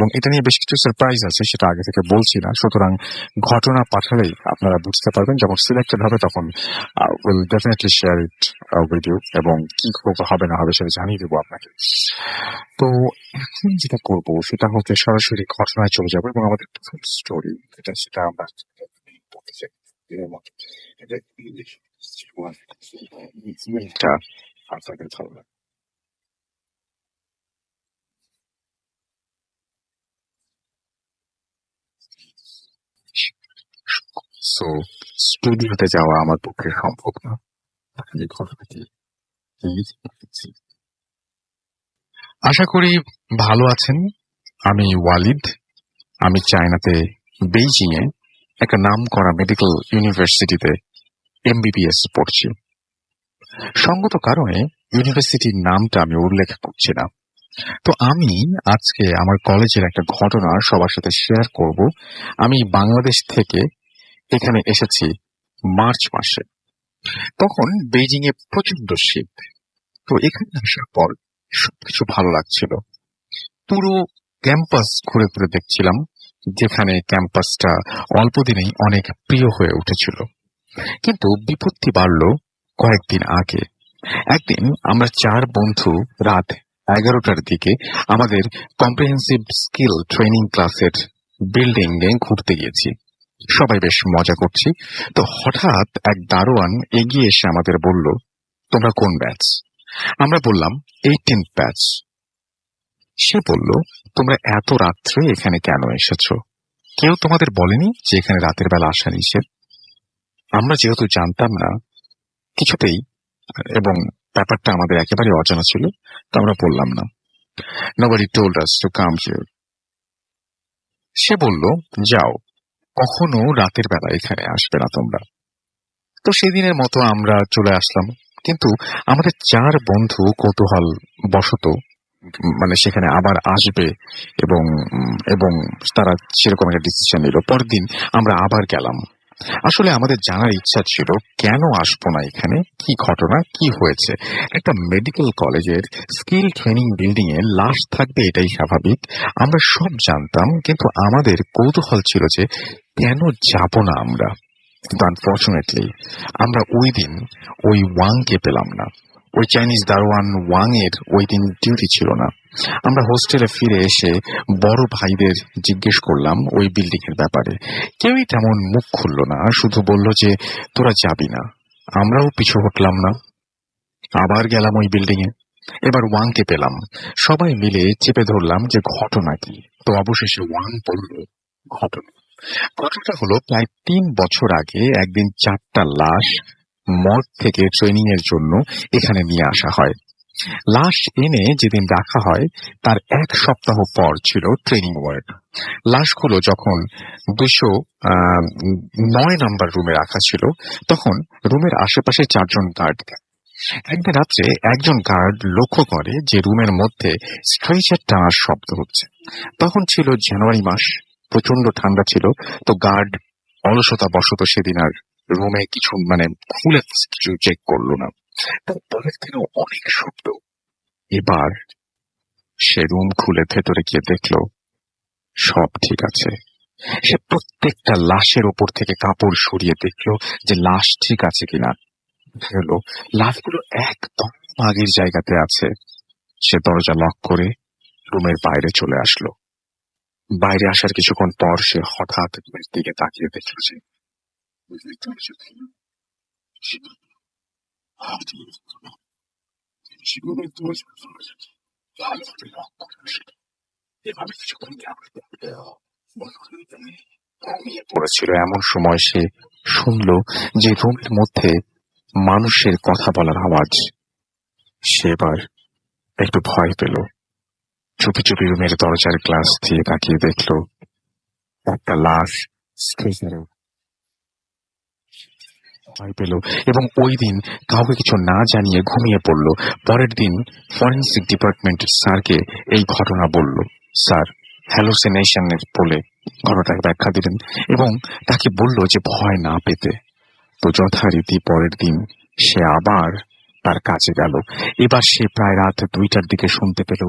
এবং এটা নিয়ে বেশ কিছু সারপ্রাইজ আছে, সেটা আগে থেকে বলছি না। সুতরাং ঘটনা পাঠালেই আপনারা বুঝতে পারবেন। যখন সিলেক্টেড হবে তখন will definitely share it with you, এবং কি হবে না হবে সেটা জানিয়ে দেবো আপনাকে। তো এখন যেটা করব সেটা হচ্ছে সরাসরি ঘটনায় চলে যাবো, এবং আমাদের প্রথম স্টোরি সেটা আমরা বলতে চাই। এটা আপনাদের ভালো লাগে। সো স্টুডিওতে যাওয়া আমার পক্ষে সম্ভব না। এই ঘটনাটি আশা করি ভালো আছেন। আমি ওয়ালিদ। আমি চায়নাতে বেইজিং এ একটা নাম করা মেডিকেল ইউনিভার্সিটিতে এমবিবিএস পড়ছি। সঙ্গত কারণে ইউনিভার্সিটির নামটা আমি উল্লেখ করছি না। তো আমি আজকে আমার কলেজের একটা ঘটনা সবার সাথে শেয়ার করব। আমি বাংলাদেশ থেকে এখানে এসেছি মার্চ মাসে। তখন বেইজিং এ প্রচন্ড শীত। তো এখানে আসার পর সবকিছু ভালো লাগছিল। পুরো ক্যাম্পাস ঘুরে ঘুরে দেখছিলাম, যেখানে ক্যাম্পাসটা অল্প দিনেই অনেক প্রিয় হয়ে উঠেছিল। কিন্তু বিপত্তি বাড়ল কয়েকদিন আগে। একদিন আমরা 4 বন্ধু রাত 11টার দিকে আমাদের কম্প্রিহেন্সিভ স্কিল ট্রেনিং ক্লাসের বিল্ডিং এ ঘুরতে গিয়েছি। সবাই বেশ মজা করছি। তো হঠাৎ এক দারোয়ান এগিয়ে এসে আমাদের বলল, তোমরা কোন ব্যাচ? আমরা বললাম 18th ব্যাচ। সে বলল, তোমরা এত রাত্রে এখানে কেন এসেছো? কেউ তোমাদের বলেনি যে এখানে রাতের বেলা আসা নিষেধ? আমরা যেহেতু জানতাম না কিছুতেই, এবং ব্যাপারটা আমাদের একেবারে অজানা ছিল, তো আমরা বললাম না। Nobody told us to come here. সে বলল, যাও, কখনো রাতের বেলা এখানে আসবে না তোমরা। তো সেদিনের মতো আমরা চলে আসলাম। কিন্তু আমাদের 4 বন্ধু কৌতূহল বশত মানে সেখানে আবার আসবে, এবং এবং তারা সেরকম একটা ডিসিশন নিল। পরের দিন আমরা আবার গেলাম। আসলে আমাদের জানার ইচ্ছা ছিল কেন আসবো না এখানে, কি ঘটনা, কি হয়েছে। একটা মেডিকেল কলেজের স্কিল ট্রেনিং বিল্ডিং এ লাশ থাকবে, এটাই স্বাভাবিক, আমরা সব জানতাম। কিন্তু আমাদের কৌতূহল ছিল যে কেন যাব না আমরা। কিন্তু আনফর্চুনেটলি আমরা ওই দিন ওই ওয়াংকে পেলাম না। ওই চাইনিজ দারোয়ান ওয়াং এর ওই দিন ডিউটি ছিল না। আমরা হোস্টেলে ফিরে এসে বড় ভাইদের জিজ্ঞেস করলাম ওই বিল্ডিং এর ব্যাপারে। কেউই তেমন মুখ খুলল না, শুধু বলল যে তোরা যাবি না। আমরাও পিছু হটলাম না, আবার গেলাম ওই বিল্ডিং এ। এবার ওয়াংকে পেলাম। সবাই মিলে চেপে ধরলাম যে ঘটনা কি। তো অবশেষে ওয়াং বলল, ঘটনাটা হলো প্রায় 3 বছর আগে একদিন 4টা লাশ মর্গ থেকে ট্রেনিং এর জন্য এখানে নিয়ে আসা হয়। লাশ এনে যেদিন রাখা হয় তার 1 সপ্তাহ পর ছিল ট্রেনিং ওয়ার্ক। লাশগুলো যখন 209 নাম্বার রুমে রাখা ছিল, তখন রুমের আশেপাশে 4 জন গার্ড। একদিন রাত্রে একজন গার্ড লক্ষ্য করে যে রুমের মধ্যে স্ট্রেচার টানার শব্দ হচ্ছে। তখন ছিল জানুয়ারি মাস, প্রচন্ড ঠান্ডা ছিল। তো গার্ড অলসতা বশত সেদিন আর রুমে কিছু খুলে কিছু চেক করলো না। তারপরের দিনও অনেক শব্দ। এবার সে রুম খুলে ভেতরে গিয়ে দেখলো সব ঠিক আছে। সে প্রত্যেকটা লাশের ওপর থেকে কাপড় সরিয়ে দেখলো যে লাশ ঠিক আছে কিনা। হলো লাশগুলো একদম আগের জায়গাতে আছে। সে দরজা লক করে রুমের বাইরে চলে আসলো। বাইরে আসার কিছুক্ষণ পর সে হঠাৎ রুমের দিকে তাকিয়ে দেখল যে পড়েছিল। এমন সময় সে শুনল যে রুমের মধ্যে মানুষের কথা বলার আওয়াজ। সে এবার একটু ভয় পেল। চুপি চুপি রুমের দরজার গ্লাস দিয়ে তাকিয়ে দেখল একটা লাশ স্ট্রেচারে ভয় পেল, এবং ওই দিন কাউকে কিছু না জানিয়ে ঘুমিয়ে পড়ল। পরের দিন ফরেন্সিক ডিপার্টমেন্টের স্যারকে এই ঘটনা বলল। স্যার হ্যালুসিনেশনের বলে ঘটনাটাকে ব্যাখ্যা দিলেন এবং তাকে বলল যে ভয় না পেতে। তো যথারীতি পরের দিন সে আবার তার কাছে গেল। এবার সে প্রায় রাত 2টার দিকে শুনতে পেল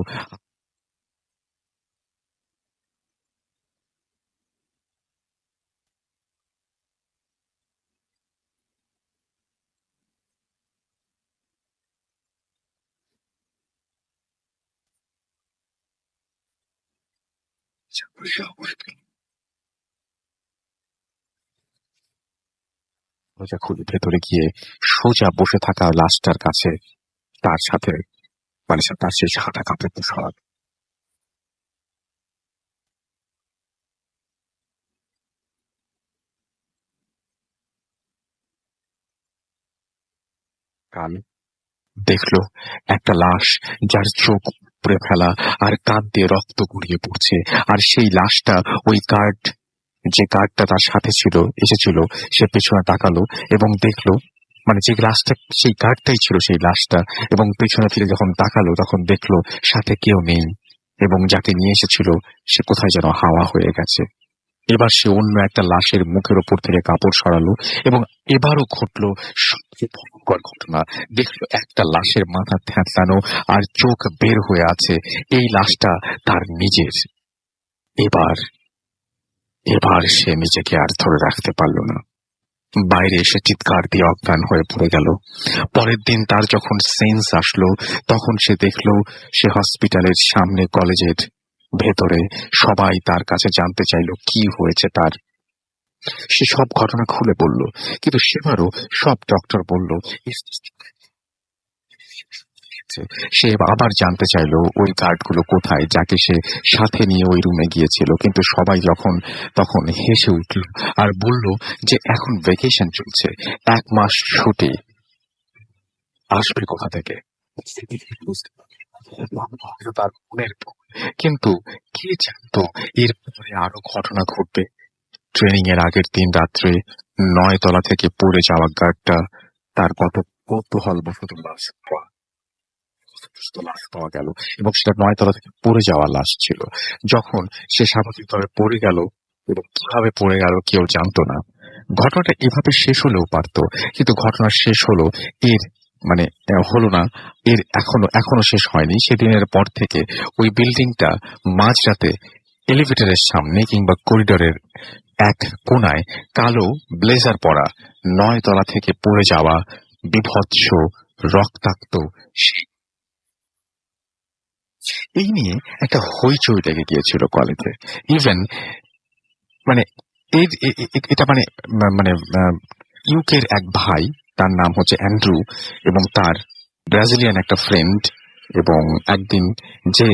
দরজা খুলে ভেতরে গিয়ে সোজা বসে থাকা লাশটার কাছে তার সাথে মানে তার সেই সাদা কাপড়টা সরাতে কান দেখলো একটা লাশ যার চোখ উপড়ে ফেলা আর কান দিয়ে রক্ত গড়িয়ে পড়ছে। আর সেই লাশটা ওই গার্ড যে গার্ডটা তার সাথে ছিল এসেছিল সে পেছনে তাকালো এবং দেখলো মানে যে লাশটা সেই গার্ডটাই ছিল সেই লাশটা, এবং পেছনে ফিরে যখন তাকালো তখন দেখলো সাথে কেউ নেই এবং যাকে নিয়ে এসেছিল সে কোথায় যেন হাওয়া হয়ে গেছে। এবার সে অন্য একটা লাশের মুখের ওপর থেকে কাপড় সরালো এবং এবারও ঘটলো সবচেয়ে ভয়ঙ্কর ঘটনা। দেখলো একটা লাশের মাথা থ্যাঁতলানো আর চোখ বের হয়ে আছে। এই লাশটা তার নিজের। এবার এবার সে নিজেকে আর ধরে রাখতে পারল না, বাইরে এসে চিৎকার দিয়ে অজ্ঞান হয়ে পড়ে গেল। পরের দিন তার যখন সেন্স আসলো তখন সে দেখলো সে হসপিটালের সামনে কলেজের ভেতরে সবাই তার কাছে জানতে চাইলো কি হয়েছে তার। সে সব ঘটনা খুলে বলল, কিন্তু সেবারও সব ডক্টর বলল সে আবার জানতে চাইলো ওই গার্ডগুলো কোথায় যাকে সে সাথে নিয়ে ওই রুমে গিয়েছিল, কিন্তু সবাই তখন হেসে উঠল আর বলল যে এখন ভ্যাকেশন চলছে, 1 মাস ছুটি, আসবে কোথা থেকে। হয়তো তার মনের ভুল, কিন্তু কে জানতো এরপরে আরো ঘটনা ঘটবে। ট্রেনিং এর আগের দিন রাত্রে 9 তলা থেকে পড়ে যাওয়া গার্ডটা তার কত কৌতূহল বশত লাশ পাওয়া গেল এবং সেটা 9 তলা থেকে পড়ে যাওয়া লাশ ছিল। যখন সে স্বাভাবিকভাবে পড়ে গেল এবং কিভাবে পড়ে গেল কেউ জানতো না। ঘটনাটা এভাবে শেষ হলেও পারত, কিন্তু ঘটনা শেষ হলো এর মানে হলো না, এর এখনো শেষ হয়নি। সেদিনের পর থেকে ওই বিল্ডিংটা মাঝরাতে এলিভেটরের সামনে কিংবা করিডোরের এক কোনায় কালো ব্লেজার পরা 9 তলা থেকে পড়ে যাওয়া বিভৎস রক্তাক্ত এই নিয়ে একটা হইচই লেগে গিয়েছিল কলেজে। ইভেন মানে এটা মানে ইউকের এক ভাই, তার নাম হচ্ছে অ্যান্ড্রু, এবং তার ব্রাজিলিয়ান একটা ফ্রেন্ড, এবং একদিন যে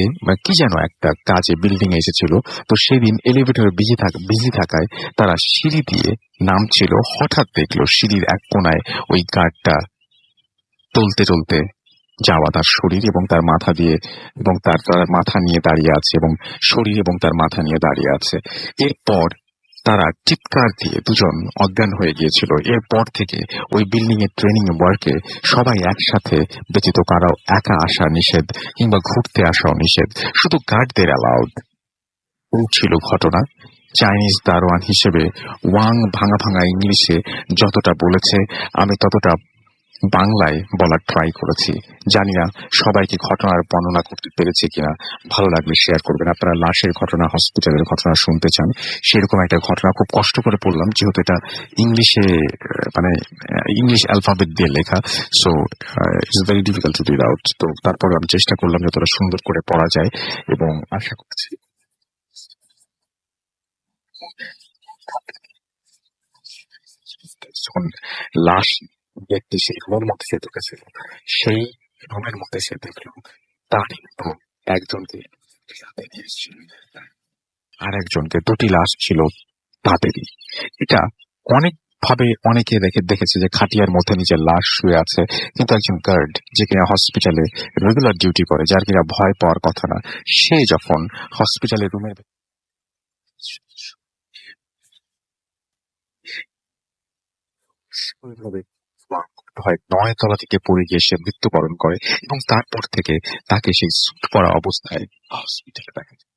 কি যেন একটা কাজে বিল্ডিং এ এসেছিল, তো সেদিন এলিভেটরে বিজি থাকায় তারা সিঁড়ি দিয়ে নামছিল, হঠাৎ দেখলো সিঁড়ির এক কোনায় ওই গার্ডটা টলতে টলতে যাওয়া তার শরীর এবং তার মাথা দিয়ে এবং তার মাথা নিয়ে দাঁড়িয়ে আছে এবং শরীর এবং তার মাথা নিয়ে দাঁড়িয়ে আছে। এরপর তারা চিৎকার দিয়ে দুজন অজ্ঞান হয়ে গিয়েছিল। এরপর থেকে ওই বিল্ডিং এর ট্রেনিং ওয়ার্কে সবাই একসাথে, ব্যতীত কারো একা আসা নিষেধ কিংবা ঘুরতে আসাও নিষেধ, শুধু গার্ডদের অ্যালাউড। এই ছিল ঘটনা। চাইনিজ দারোয়ান হিসেবে ওয়াং ভাঙা ভাঙা ইংলিশে যতটা বলেছে আমি ততটা বাংলায় বলার ট্রাই করেছি। জানি না সবাইকে ঘটনার বর্ণনা করতে পেরেছি কিনা। ভালো লাগলে শেয়ার করবেন। আপনারা লাশের ঘটনা, হসপিটালের ঘটনা শুনতে চান, সেরকম একটা ঘটনা খুব কষ্ট করে পড়লাম, যেহেতু এটা ইংলিশে মানে ইংলিশ অ্যালফাবেট দিয়ে লেখা, so it's very difficult to read out. তো তারপরে আমি চেষ্টা করলাম যতটা সুন্দর করে পড়া যায়, এবং আশা করছি যখন লাশ দেখতে সেই রুমের মধ্যে সে ঢুকেছিল, সেই রুমের মধ্যে সে দেখল তারই মতো একজনকে হাতে নিয়ে এসেছিল, আর একজনকে, দুটি লাশ ছিল তাদেরই। এটা অনেক ভাবে অনেকে দেখেছে যে খাটিয়ার মধ্যে নিজের লাশ শুয়ে আছে, কিন্তু একজন গার্ড যে কিনা হসপিটালে রেগুলার ডিউটি করে, যার কিনা ভয় পাওয়ার কথা না, সে যখন হসপিটালের রুমের হয় 9 তলা থেকে পড়ে গিয়ে সে মৃত্যুবরণ করে, এবং তারপর থেকে তাকে সেই স্যুট পরা অবস্থায় হসপিটালে দেখা যায়।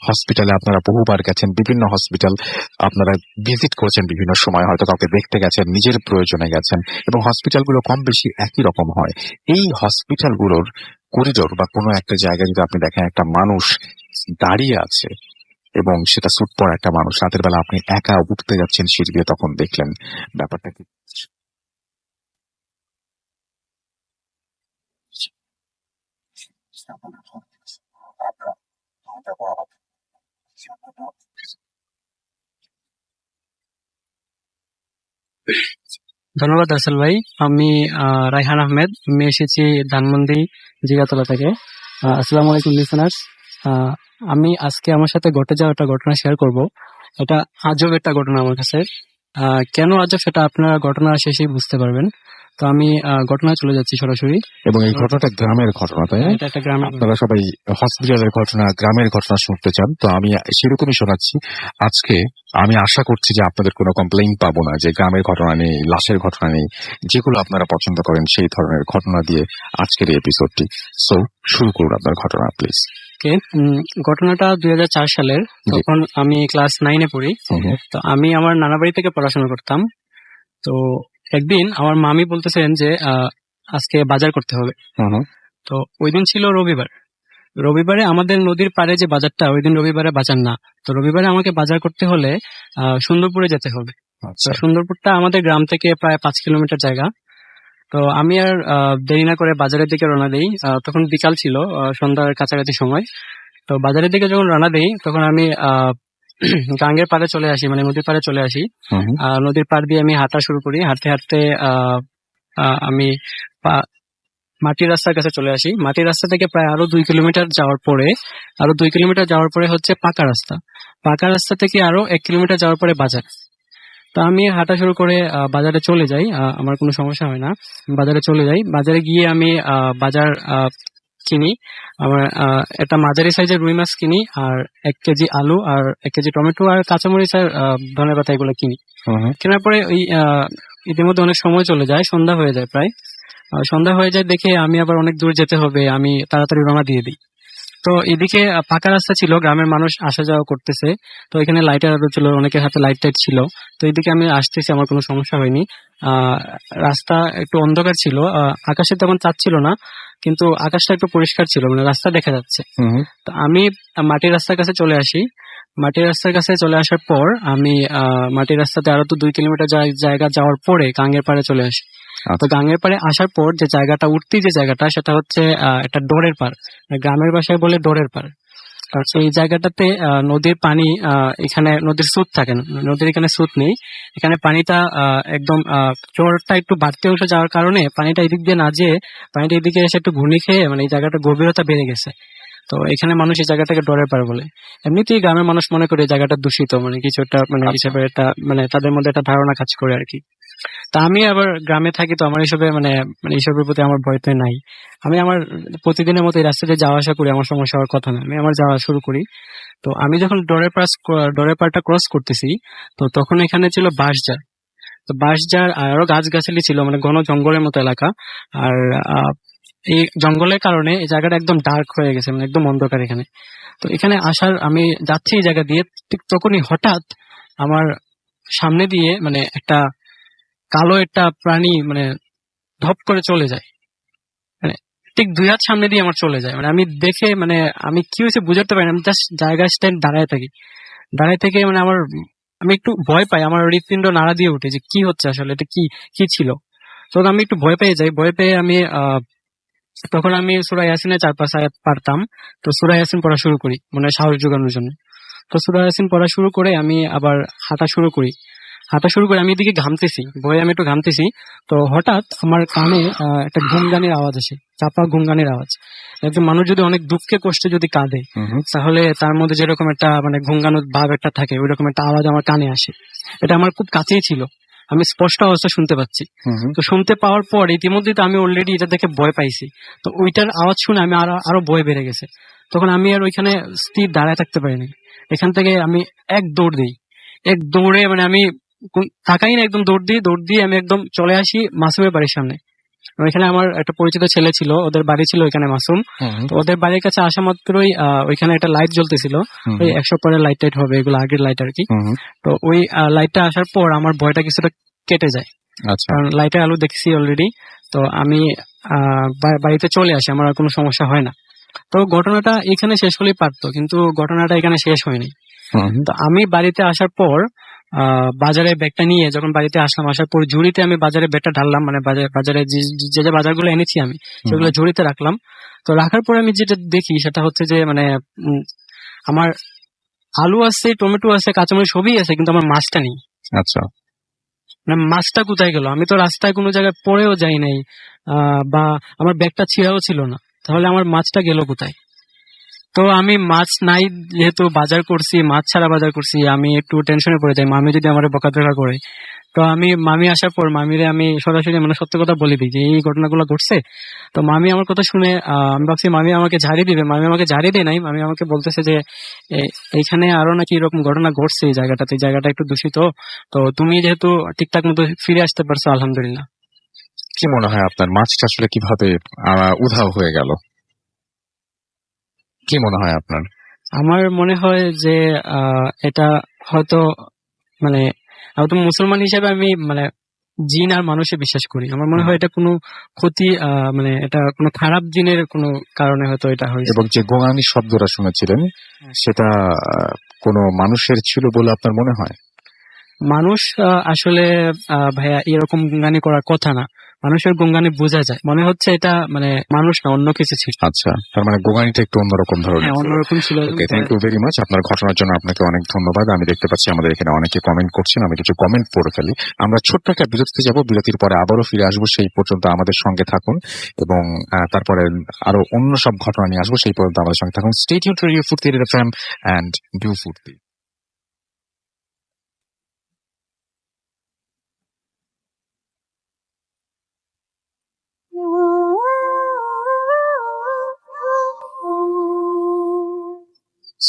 হসপিটালে আপনারা বহুবার গেছেন, বিভিন্ন হসপিটাল আপনারা ভিজিট করেছেন, বিভিন্ন সময় হয়তো কাউকে দেখতে গেছেন, নিজের প্রয়োজনে গেছেন, এবং হসপিটালগুলো কম বেশি একই রকম হয়। এই হসপিটালগুলোর করিডোর বা কোনো একটা জায়গায় যদি আপনি দেখেন একটা মানুষ দাঁড়িয়ে আছে এবং সেটা স্যুট পরা একটা মানুষ, রাতের বেলা আপনি একা উঠতে যাচ্ছেন সিঁড়ি দিয়ে, তখন দেখলেন, ব্যাপারটা কি ধন্যবাদ রাসেল ভাই। আমি রায়হান আহমেদ। আমি এসেছি ধানমন্ডি জিগাতলা থেকে। আসসালামু আলাইকুম লিসেনার্স। আমি আজকে আমার সাথে ঘটে যাওয়া একটা ঘটনা শেয়ার করব। এটা আজব একটা ঘটনা আমার কাছে। কেন আজব সেটা আপনারা ঘটনা শেষেই বুঝতে পারবেন। তো আমি ঘটনা চলে যাচ্ছি সরাসরি। এবং এই ঘটনাটা গ্রামের ঘটনা, তাই না? এটা একটা গ্রামের ঘটনা। আপনারা সবাই হসপিটালের ঘটনা, গ্রামের ঘটনা শুনতে চান, তো আমি সেরকমই শোনাচ্ছি। আজকে আমি আশা করছি যে আপনাদের কোনো কমপ্লেইন পাবো না যে গ্রামের ঘটনা নেই, লাশের ঘটনা নেই। যেগুলো আপনারা পছন্দ করেন সেই ধরনের ঘটনা দিয়ে আজকের এই এপিসোডটি। সো শুরু করুন আপনার ঘটনা প্লিজ। ওকে, ঘটনাটা 2004 সালের। তখন আমি ক্লাস 9-এ পড়ি। তো আমি আমার নানা বাড়ি থেকে পড়াশোনা করতাম। তো একদিন আমার মামি বলতেছেন যে আজকে বাজার করতে হবে। তো ওই দিন ছিল রবিবার। রবিবারে আমাদের নদীর পাড়ে যে বাজারটা, ওই দিন রবিবারে বাজার না। তো রবিবারে আমাকে বাজার করতে হলে সুন্দরপুরে যেতে হবে। তো সুন্দরপুরটা আমাদের গ্রাম থেকে প্রায় 5 কিলোমিটার জায়গা। তো আমি আর দেরি না করে বাজারের দিকে রওনা দেই। তখন বিকাল ছিল, সন্ধ্যার কাছাকাছি সময়। তো বাজারের দিকে যখন রওনা দেই তখন আমি গাঙ্গের পাড়ে চলে আসি, মানে নদীর পাড়ে চলে আসি। নদীর পাড় দিয়ে আমি হাঁটা শুরু করি। হাঁটতে হাঁটতে আমি মাটির রাস্তার কাছে চলে আসি। মাটির রাস্তা থেকে প্রায় আরো 2 কিলোমিটার যাওয়ার পরে হচ্ছে পাকা রাস্তা। পাকা রাস্তা থেকে আরো 1 কিলোমিটার যাওয়ার পরে বাজার। তো আমি হাঁটা শুরু করে বাজারে চলে যাই। আমার কোনো সমস্যা হয় না। বাজারে চলে যাই। বাজারে গিয়ে আমি বাজার কিনি। আমার একটা মাঝারি সাইজের রুই মাছ কিনি, আর 1 কেজি আলু, আর 1 কেজি টমেটো, আর কাঁচামরিচ, আর ধনেপাতা, এগুলো কিনি। কেনার পরে ওই ইতিমধ্যে অনেক সময় চলে যায়, সন্ধ্যা হয়ে যায় প্রায়। সন্ধ্যা হয়ে যায় দেখে আমি আবার অনেক দূর যেতে হবে, আমি তাড়াতাড়ি রওনা দিয়ে দিই। তো এদিকে পাকা রাস্তা ছিল, গ্রামের মানুষ আসা যাওয়া করতেছে। তো এখানে লাইটের আলো ছিল, অনেকের হাতে লাইট টাইট ছিল। তো এদিকে আমি আসতেছি, আমার কোনো সমস্যা হয়নি। রাস্তা একটু অন্ধকার ছিল, আকাশে তখন চাঁদ ছিল না, কিন্তু আকাশটা একটু পরিষ্কার ছিল, মানে রাস্তা দেখা যাচ্ছে। তো আমি মাটির রাস্তার কাছে চলে আসি। মাটির রাস্তার কাছে চলে আসার পর আমি মাটির রাস্তাতে আরো তো 2 কিলোমিটার জায়গা যাওয়ার পরে গাঙ্গের পাড়ে চলে আসি। তো গাঙ্গের পাড়ে আসার পর যে জায়গাটা উঠতি, যে জায়গাটা, সেটা হচ্ছে একটা ডোরের পাড়, গ্রামের ভাষায় বলে ডোরের পাড়। এই জায়গাটাতে নদীর পানি, এখানে নদীর স্রোত থাকে না, নদীর এখানে স্রোত নেই। এখানে পানিটা একদম চোরটা একটু বাড়তি অংশ যাওয়ার কারণে পানিটা এদিক দিয়ে না যেয়ে পানিটা এদিকে এসে একটু ঘূর্ণি খেয়ে, মানে এই জায়গাটা গভীরতা বেড়ে গেছে। তো এখানে মানুষ এই জায়গাটাকে ডরের পাড় বলে। এমনিতেই গ্রামের মানুষ মনে করে এই জায়গাটা দূষিত, মানে কিছু একটা, মানে হিসেবে একটা, মানে তাদের মধ্যে একটা ধারণা কাজ করে আর কি। তা আমি আবার গ্রামে থাকি, তো আমার এইসবে মানে এইসবের প্রতি আমার ভয় তো নাই। আমি আমার প্রতিদিনের মতো এই রাস্তাতে যাওয়া আসা করি, আমার সমস্যা হওয়ার কথা না, আমি আমার যাওয়া শুরু করি। তো আমি যখন ডরের পাড়টা ক্রস করতেছি, তো তখন এখানে ছিল বাঁশঝাড়। তো বাঁশঝাড় আর আরো গাছগাছালি ছিল, মানে ঘন জঙ্গলের মতো এলাকা। আর এই জঙ্গলের কারণে এই জায়গাটা একদম ডার্ক হয়ে গেছে, মানে একদম অন্ধকার এখানে। তো এখানে আমি যাচ্ছি এই জায়গা দিয়ে, ঠিক তখনই হঠাৎ আমার সামনে দিয়ে মানে একটা কালো একটা প্রাণী মানে ধপ করে চলে যায়, মানে ঠিক 2 হাত সামনে দিয়ে আমার চলে যায়। মানে আমি দেখে, মানে আমি কি হয়েছে বুঝতে পারি না, আমি জাস্ট জায়গায় স্ট্যান্ড দাঁড়ায় থাকি। দাঁড়ায় থেকে মানে আমি একটু ভয় পাই, আমার হৃৎপিণ্ড নাড়া দিয়ে উঠে যে কি হচ্ছে আসলে, এটা কি কি ছিল। তো আমি একটু ভয় পেয়ে যাই। ভয় পেয়ে আমি তখন আমি সূরা ইয়াসিনের 4-5 আয়াত পারতাম। তো সূরা ইয়াসিন পড়া শুরু করি, মানে সাহস জোগানোর জন্য। তো সূরা ইয়াসিন পড়া শুরু করে আমি আবার হাঁটা শুরু করি। আমি এদিকে ঘামতেছি, ভয়ে আমি একটু ঘামতেছি। তো হঠাৎ আমার কানে একটা ঘুমগানির আওয়াজ আসে, চাপা ঘুমগানির আওয়াজ। একজন মানুষ যদি অনেক দুঃখে কষ্টে যদি কাঁদে, তাহলে তার মধ্যে যেরকম একটা মানে ঘুমগানোর ভাব একটা থাকে, ওই রকম একটা আওয়াজ আমার কানে আসে। এটা আমার খুব কাছেই ছিল, আমি স্পষ্ট অবস্থা শুনতে পাচ্ছি। তো শুনতে পাওয়ার পর ইতিমধ্যে তো আমি অলরেডি এটা দেখে ভয় পাইছি। তো ওইটার আওয়াজ শুনে আমি আরো ভয় বেড়ে গেছে। তখন আমি আর ওইখানে স্থির দাঁড়ায় থাকতে পারিনি। এখান থেকে আমি এক দৌড়ে মানে আমি তাকাই না, একদম দৌড় দিয়ে আমি একদম চলে আসি মাসুমের বাড়ির সামনে। ওইখানে আমার একটা পরিচিত ছেলে ছিল, ওদের বাড়ি ছিল ওইখানে মাসুম। তো ওদের বাড়ির কাছে আসা মাত্রই ওইখানে একটা লাইট জ্বলতেছিল, ওই 100 পরের লাইট টাইট হবে, এগুলো আগের লাইট আর কি। তো ওই লাইটটা আসার পর আমার ভয়টা কিছুটা কেটে যায়, কারণ লাইটের আলো দেখছি অলরেডি। তো আমি বাড়িতে চলে আসি, আমার আর কোনো সমস্যা হয় না। তো ঘটনাটা এখানে শেষ হলেই পারতো, কিন্তু ঘটনাটা এখানে শেষ হয়নি। তো আমি বাড়িতে আসার পর বাজারে ব্যাগটা নিয়ে যখন বাড়িতে আসলাম, আসার পর ঝুড়িতে আমি বাজারে ব্যাগটা ঢাললাম, মানে বাজারে যে বাজারগুলো এনেছি আমি সেগুলো ঝুড়িতে রাখলাম। তো রাখার পরে আমি যেটা দেখি সেটা হচ্ছে যে মানে আমার আলু আছে, টমেটো আছে, কাঁচামরিচ সবই আছে, কিন্তু আমার মাছটা নেই। আচ্ছা, মানে মাছটা কোথায় গেল? আমি তো রাস্তায় কোনো জায়গায় পড়েও যাই নাই, বা আমার ব্যাগটা ছিঁড়াও ছিল না, তাহলে আমার মাছটা গেল কোথায়? তো আমি মাছ নাই, যেহেতু বাজার করছি, মাছ ছাড়া বাজার করছি, আমি একটু টেনশনে পড়ে যাই মামি যদি আমার বকাঝকা করে। তো আমি মামি আসার পর মামিরে আমি সরাসরি মানে সত্য কথা বলে দিই যে এই ঘটনাগুলো ঘটছে। তো মামি আমার কথা শুনে আমি ভাবছি মামি আমাকে ঝাড়ি দিবে, মামি আমাকে ঝাড়ি দেয় নাই। মামি আমাকে বলতেছে যে এইখানে আরো নাকি এরকম ঘটনা ঘটছে, এই জায়গাটাতে, এই জায়গাটা একটু দূষিত, তো তুমি যেহেতু ঠিকঠাক মতো ফিরে আসতে পারছো আলহামদুলিল্লাহ। কি মনে হয় আপনার মাছটা আসলে কিভাবে উধাও হয়ে গেল? কি মনে হয় আপনার? আমার মনে হয় যে এটা হয়তো মানে হয়তো মুসলমান হিসেবে আমি মানে জিন আর মানুষে বিশ্বাস করি। আমার মনে হয় এটা কোনো ক্ষতি, মানে এটা কোনো খারাপ জিনের কোনো কারণে হয়তো এটা হয়েছে। এবং যে গোঙানি শব্দটা শুনেছিলেন সেটা কোনো মানুষের ছিল বলে আপনার মনে হয়? মানুষ আসলে ভাইয়া এরকম গুঙ্গানি করার কথা না। মানুষের গুঙ্গানি বোঝা যায়, মনে হচ্ছে এটা মানে মানুষ না, অন্য কিছু ছিল। আচ্ছা, তার মানে গোঙানিটা একটু অন্যরকম ধরনের। হ্যাঁ, অন্যরকম ছিল। ওকে, থ্যাংক ইউ ভেরি মাচ। আপনার ঘটনার জন্য আপনাকে অনেক ধন্যবাদ। আমি দেখতে পাচ্ছি আমাদের এখানে অনেকে কমেন্ট করছেন, আমি কিছু কমেন্ট পড়ে ফেলি। আমরা ছোট্ট একটা বিরতিতে যাব, বিরতির পরে আবারও ফিরে আসবো। সেই পর্যন্ত আমাদের সঙ্গে থাকুন এবং তারপরে আরো অন্য সব ঘটনা নিয়ে আসবো। সেই পর্যন্ত আমাদের সঙ্গে থাকুন। স্টে টিউনড টু রেডিও ফুর্তি এফএম এন্ড ডু ফুর্তি।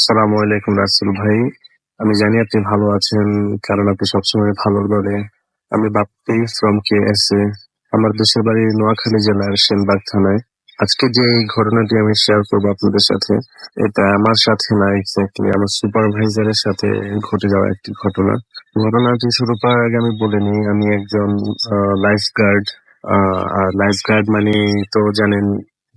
সালামু আলাইকুম রাসেল ভাই, আমি জানি আপনি ভালো আছেন, কারণ আপনি সবসময় ভালোর দলে। আমি বাপ্পি ফ্রম KSA। আমার দেশের বাড়ি নোয়াখালী জেলার সেনবাগ থানায়। আজকে যে এই ঘটনাটি আমি শেয়ার করবো আপনাদের সাথে, এটা আমার সাথে না, এক্স্যাক্টলি আমার সুপারভাইজারের সাথে ঘটে যাওয়া একটি ঘটনা। ঘটনাটি শুরু করার আগে আমি বলে নিই, আমি একজন লাইফ গার্ড। আর লাইফ গার্ড মানে তো জানেন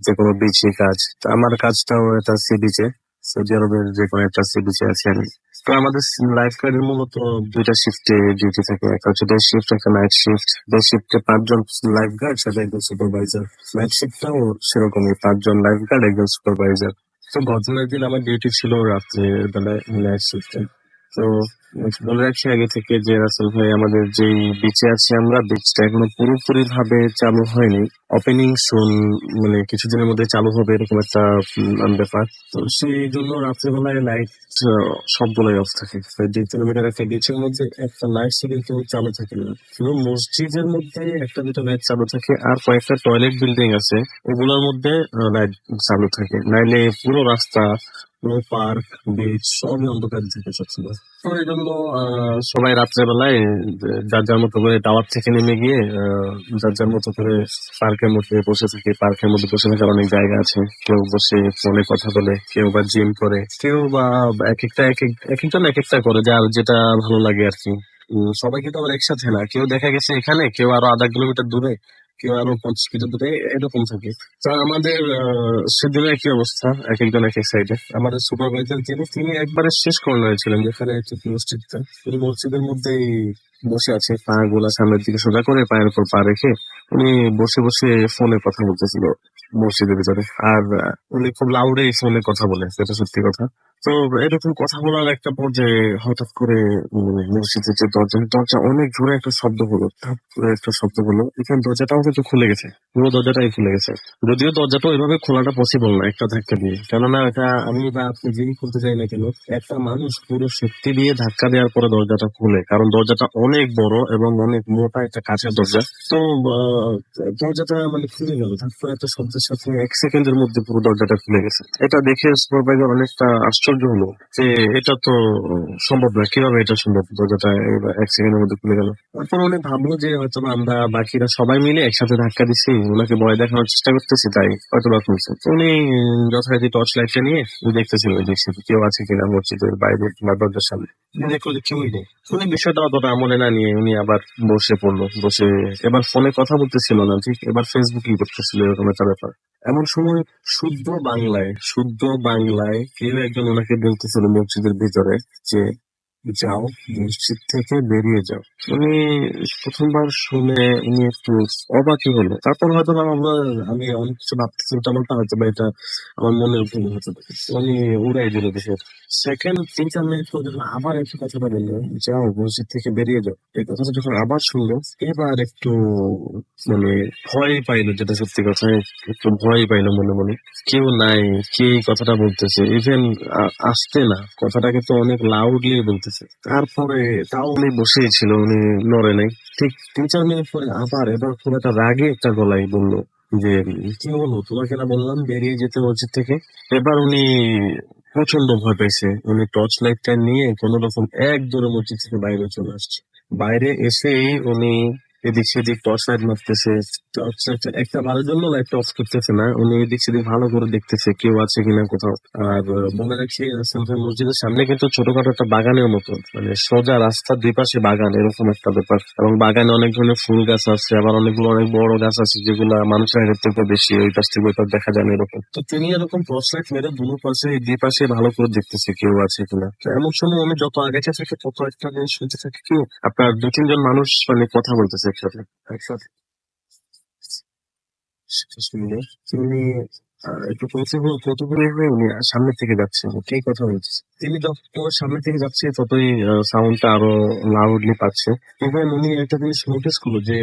যে কোনো বিচে কাজ। তো আমার কাজটাও এটা সি বিচে, সৌদি আরবের যে কোনো একটা সি বিচে আছি আমি। তো আমাদের লাইফ গার্ডের মূলত দুইটা শিফটে ডিউটি থাকে, একটা হচ্ছে ডে শিফট, একটা নাইট শিফট। ডে শিফটে 5 জন লাইফ গার্ড, সাথে একজন সুপারভাইজার। নাইট শিফটটাও সেরকমই, 5 জন লাইফ গার্ড, একজন সুপারভাইজার। তো ঘটনার দিন আমার ডিউটি ছিল রাত্রে বেলায়, নাইট শিফটে। তো বলে রাখি আগে থেকে যে রাসেল ভাই, আমাদের যেই বিচে আছি আমরা, বিচটা এখনো পুরোপুরি ভাবে চালু হয়নি। ওপেনিং সুন, মানে কিছুদিনের মধ্যে চালু হবে এরকম একটা ব্যাপার। তো সেই জন্য রাত্রেবেলায় লাইট সবগুলোই অফ থাকে। 2 কিলোমিটার একটা বিচের মধ্যে একটা লাইট কিন্তু চালু থাকে না। শুধু মসজিদের মধ্যে একটা দুটো লাইট চালু থাকে, আর কয়েকটা টয়লেট বিল্ডিং আছে, ওগুলোর মধ্যে লাইট চালু থাকে। নাইলে পুরো রাস্তা, পুরো পার্ক, বিচ সবই অন্ধকার থাকে সবসময়। তো এই জন্য সবাই রাত্রেবেলায় যার যার মতো করে টাওয়ার থেকে নেমে গিয়ে যার যার মতো করে পার্কের মধ্যে বসে থাকে। পার্কের মধ্যে বসে থাকার অনেক জায়গা আছে, কেউ বসে ফোনে কথা বলে, কেউ বা জিম করে, কেউ বা এক একটা এক একজন এক একটা করে, যার যেটা ভালো লাগে আর কি। সবাই কিন্তু আবার একসাথে না, কেউ দেখা গেছে এখানে, কেউ আরো আধা কিলোমিটার দূরে, কেউ আরো 50 মিটার দূরে, এরকম থাকে। তো আমাদের সেদিনের একই অবস্থা, এক একজন এক এক সাইডে। আমাদের সুপারভাইজার তিনি একবারে শেষ কর্নারে ছিলেন, যেখানে একটি মসজিদটা, উনি মসজিদের মধ্যেই বসে আছে, পা গোলা সামনের দিকে সোজা করে, পায়ের উপর পা রেখে উনি বসে বসে ফোনে কথা বলতেছিল মসজিদের ভিতরে। আর উনি খুব লাউডে ফোনে কথা বলে, সেটা সত্যি কথা। তো এরকম কথা বলার একটা পর্যায়ে হঠাৎ করে মসজিদের যে দরজা, দরজা অনেক জোরে একটা শব্দ হলো, ঠাপ করে একটা শব্দ হলো। এখানে দরজাটাও কিন্তু খুলে গেছে, পুরো দরজাটাই খুলে গেছে। যদিও দরজাটা ওইভাবে খোলাটা পসিবল না একটা ধাক্কা দিয়ে, কেননা এটা আমি বা আপনি যেই খুলতে চাই না কেন, একটা মানুষ পুরো শক্তি দিয়ে ধাক্কা দেওয়ার পরে দরজাটা খুলে, কারণ দরজাটা অনেক বড় এবং অনেক মোটা একটা কাঁচের দরজা। তো আহ, দরজাটা মানে খুলে গেল ধাক্কা একটা শব্দের সাথে, 1 সেকেন্ডের মধ্যে পুরো দরজাটা খুলে গেছে। এটা দেখে সুপারভাইজার অনেকটা আশ্চর্য হলো যে এটা তো সম্ভব না, কিভাবে এটা সম্ভব, দরজাটা 1 সেকেন্ডের মধ্যে খুলে গেল। তারপর উনি ভাবলো যে হয়তো বা আমরা বাকিরা সবাই মিলে একসাথে ধাক্কা দিচ্ছি, ওনাকে ভয় দেখানোর চেষ্টা করতেছি, তাই হয়তো বা খুলছে। তো উনি যথারীতি টর্চ লাইটটা নিয়ে দেখতেছিল ওই দিক থেকে কেউ আছে কিনা মসজিদের বাইরে বা দরজার সামনে। উনি দেখলো যে কেউই নেই। উনি বিষয়টা অতটা আমলে না নিয়ে উনি আবার বসে পড়লো, বসে এবার ফোনে কথা বলতেছিল না, ঠিক এবার ফেসবুকিং করতেছিল, এরকম একটা ব্যাপার। এমন সময় শুদ্ধ বাংলায় কেউ একজন ওনাকে বলতেছিল মসজিদের ভিতরে যে যাও, মসজিদ থেকে বেরিয়ে যাও। উনি প্রথমবার শুনে উনি একটু অবাকই হলো। তারপর হয়তো বা আমি অনেক কিছু ভাবতেছি উল্টাপাল্টা, হয়তো বা এটা আমার মনে ভুল হতে পারে। উনি উড়াই দিল বিষয়। সেকেন্ড 3-4 মিনিট পর যখন আবার একই কথাটা বললো, যাও মসজিদ থেকে বেরিয়ে যাও, এই কথাটা যখন আবার শুনলো, এবার একটু মানে ভয় পাইলো, যেটা সত্যি কথা, একটু ভয় পাইলো মনে মনে। কেউ নাই, কে এই কথাটা বলতেছে, ইভেন আসতে না, কথাটা কিন্তু অনেক লাউডলি বলতেছে। তারপরে তাও উনি বসেই ছিল, উনি নড়ে নাই। ঠিক 3-4 মিনিট পরে আবার এবার খুব একটা রাগে একটা গলায় বললো যে, কি হলো, তোমাকে না বললাম বেরিয়ে যেতে মসজিদ থেকে? এবার উনি প্রচন্ড ভয় পাইছে। উনি টর্চ লাইটটা নিয়ে কোন রকম এক দৌড়ে মসজিদ থেকে বাইরে চলে আসছে। বাইরে এসেই উনি এদিক সেদিক টর্চ লাইট মারতেছে। টর্চ লাইট একটা বারের জন্য লাইটটা অফ করতেছে না, উনি এদিক সেদিক ভালো করে দেখতেছে কেউ আছে কিনা কোথাও। আর মনে রাখছি, রাসেলভাই মসজিদের সামনে কিন্তু ছোটখাটো একটা বাগানের মতো, মানে সোজা রাস্তার দুই পাশে বাগান, এরকম একটা ব্যাপার। এবং বাগানে অনেক ধরনের ফুল গাছ আছে, আবার অনেকগুলো অনেক বড় গাছ আছে যেগুলা মানুষের আগের থেকে বেশি, ওই পাশ থেকে ওই পাশ দেখা যায় না এরকম। তো তিনি এরকম টর্চ লাইট মেরে দুটো পাশে দুই পাশে ভালো করে দেখতেছে কেউ আছে কিনা। তো এমন সময় আমি যত আগাইতে থাকে তত একটা জিনিস শুনতে থাকি, কি আপনার 2-3 জন মানুষ মানে কথা বলতেছে একসাথে একসাথে। সেটা শুনলে তিনি একটু কৌতূহলী হয়ে উনি সামনের থেকে যাচ্ছে, কে কথা বলছে। তিনি যত সামনের থেকে যাচ্ছে ততই সাউন্ডটা আরো লাউডলি পাচ্ছে। ইভেন উনি একটা জিনিস নোটিস করলো যে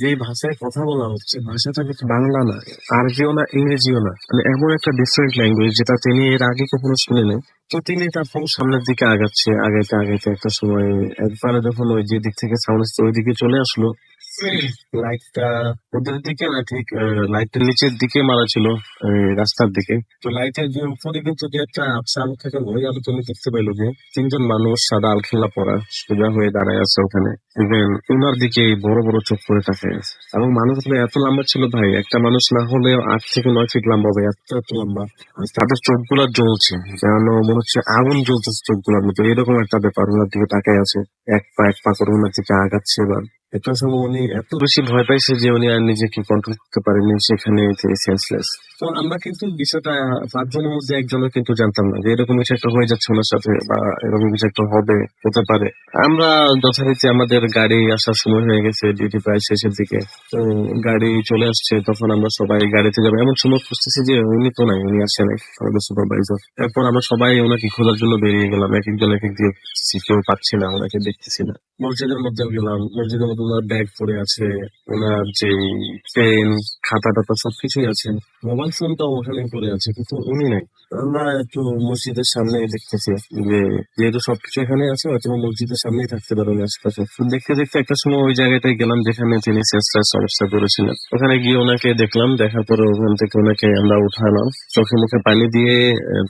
যে ভাষায় কথা বলা হচ্ছে, ভাষাটা কিন্তু বাংলা না, আরবিও না, ইংরেজিও না, মানে এমন একটা ডিফারেন্ট ল্যাঙ্গুয়েজ যেটা তিনি এর আগে কখনো শুনেনি। তো তিনি তারপর সামনের দিকে আগাচ্ছে, আগাইতে আগাইতে একটা সময় একবারে যখন ওই যে দিক থেকে সাউন্ড আসছে ওই দিকে চলে আসলো, লাইটটা ওদের দিকে না, ঠিক লাইটের নিচের দিকে মারা ছিল, রাস্তার দিকে। তো লাইটের যে উপরে কিন্তু যে একটা আবছা আলো থাকে, ওই আলো তুমি দেখতে পাইলো যে 3 জন মানুষ সাদা আলখাল্লা পরা সোজা হয়ে দাঁড়ায় আছে ওখানে। ইভেন ওনার দিকে বড় বড় চোখ করে তাকায় আছে। এবং মানুষগুলো এত লম্বা ছিল ভাই, একটা মানুষ না হলে 8 থেকে 9 ফিট লম্বা হবে, এত এত লম্বা। আর তাদের চোখগুলা জ্বলছে, যেন মনে হচ্ছে আগুন জ্বলতেছে চোখগুলোর মধ্যে, এরকম একটা ব্যাপার। ওনার দিকে তাকায় আছে, এক পা করে ওনার দিকে আগাচ্ছে। এবার একটা সময় উনি এত বেশি ভয় পাইছে যে উনি আর নিজেকে কন্ট্রোল করতে পারেনি, সেখানে তিনি সেন্সলেস। তো আমরা কিন্তু বিষয়টা 5 জনের মধ্যে একজনও কিন্তু জানতাম না যে এরকম কিছু একটা হয়ে যাচ্ছে ওনার সাথে, বা এরকম কিছু একটা হতে পারে। আমরা যথারীতি আমাদের গাড়ি আসার সময় হয়ে গেছে, ডিউটি প্রায় শেষের দিকে। তো গাড়ি চলে আসছে, তখন আমরা সবাই গাড়িতে যাবো এমন সময় খুঁজতেছি যে উনি তো নাই, উনি আসে নাই, আমাদের সুপারভাইজার। এরপর আমরা সবাই ওনাকে খোঁজার জন্য বেরিয়ে গেলাম, এক একজন এক এক দিয়ে কেউ পাচ্ছি না, ওনাকে দেখতেছি না। মসজিদের মধ্যে গেলাম, মসজিদের মধ্যে ওনার ব্যাগ পড়ে আছে, ওনার যে পেন, খাতা টাতা সবকিছুই আছে, মোবাইল ফোনটাও ওখানে পড়ে আছে, কিন্তু উনি নাই। আমরা একটু মসজিদের সামনে দেখতেছি যে যেহেতু সবকিছু এখানে আছে, হয়তো মসজিদের সামনেই থাকতে পারে উনি আশেপাশে। তো দেখতে দেখতে একটা সময় ওই জায়গাটায় গেলাম যেখানে তিনি শেষটার সমস্যা করেছিলেন। ওখানে গিয়ে ওনাকে দেখলাম, দেখার পরে ওখান থেকে ওনাকে আমরা উঠালাম, চোখে মুখে পানি দিয়ে।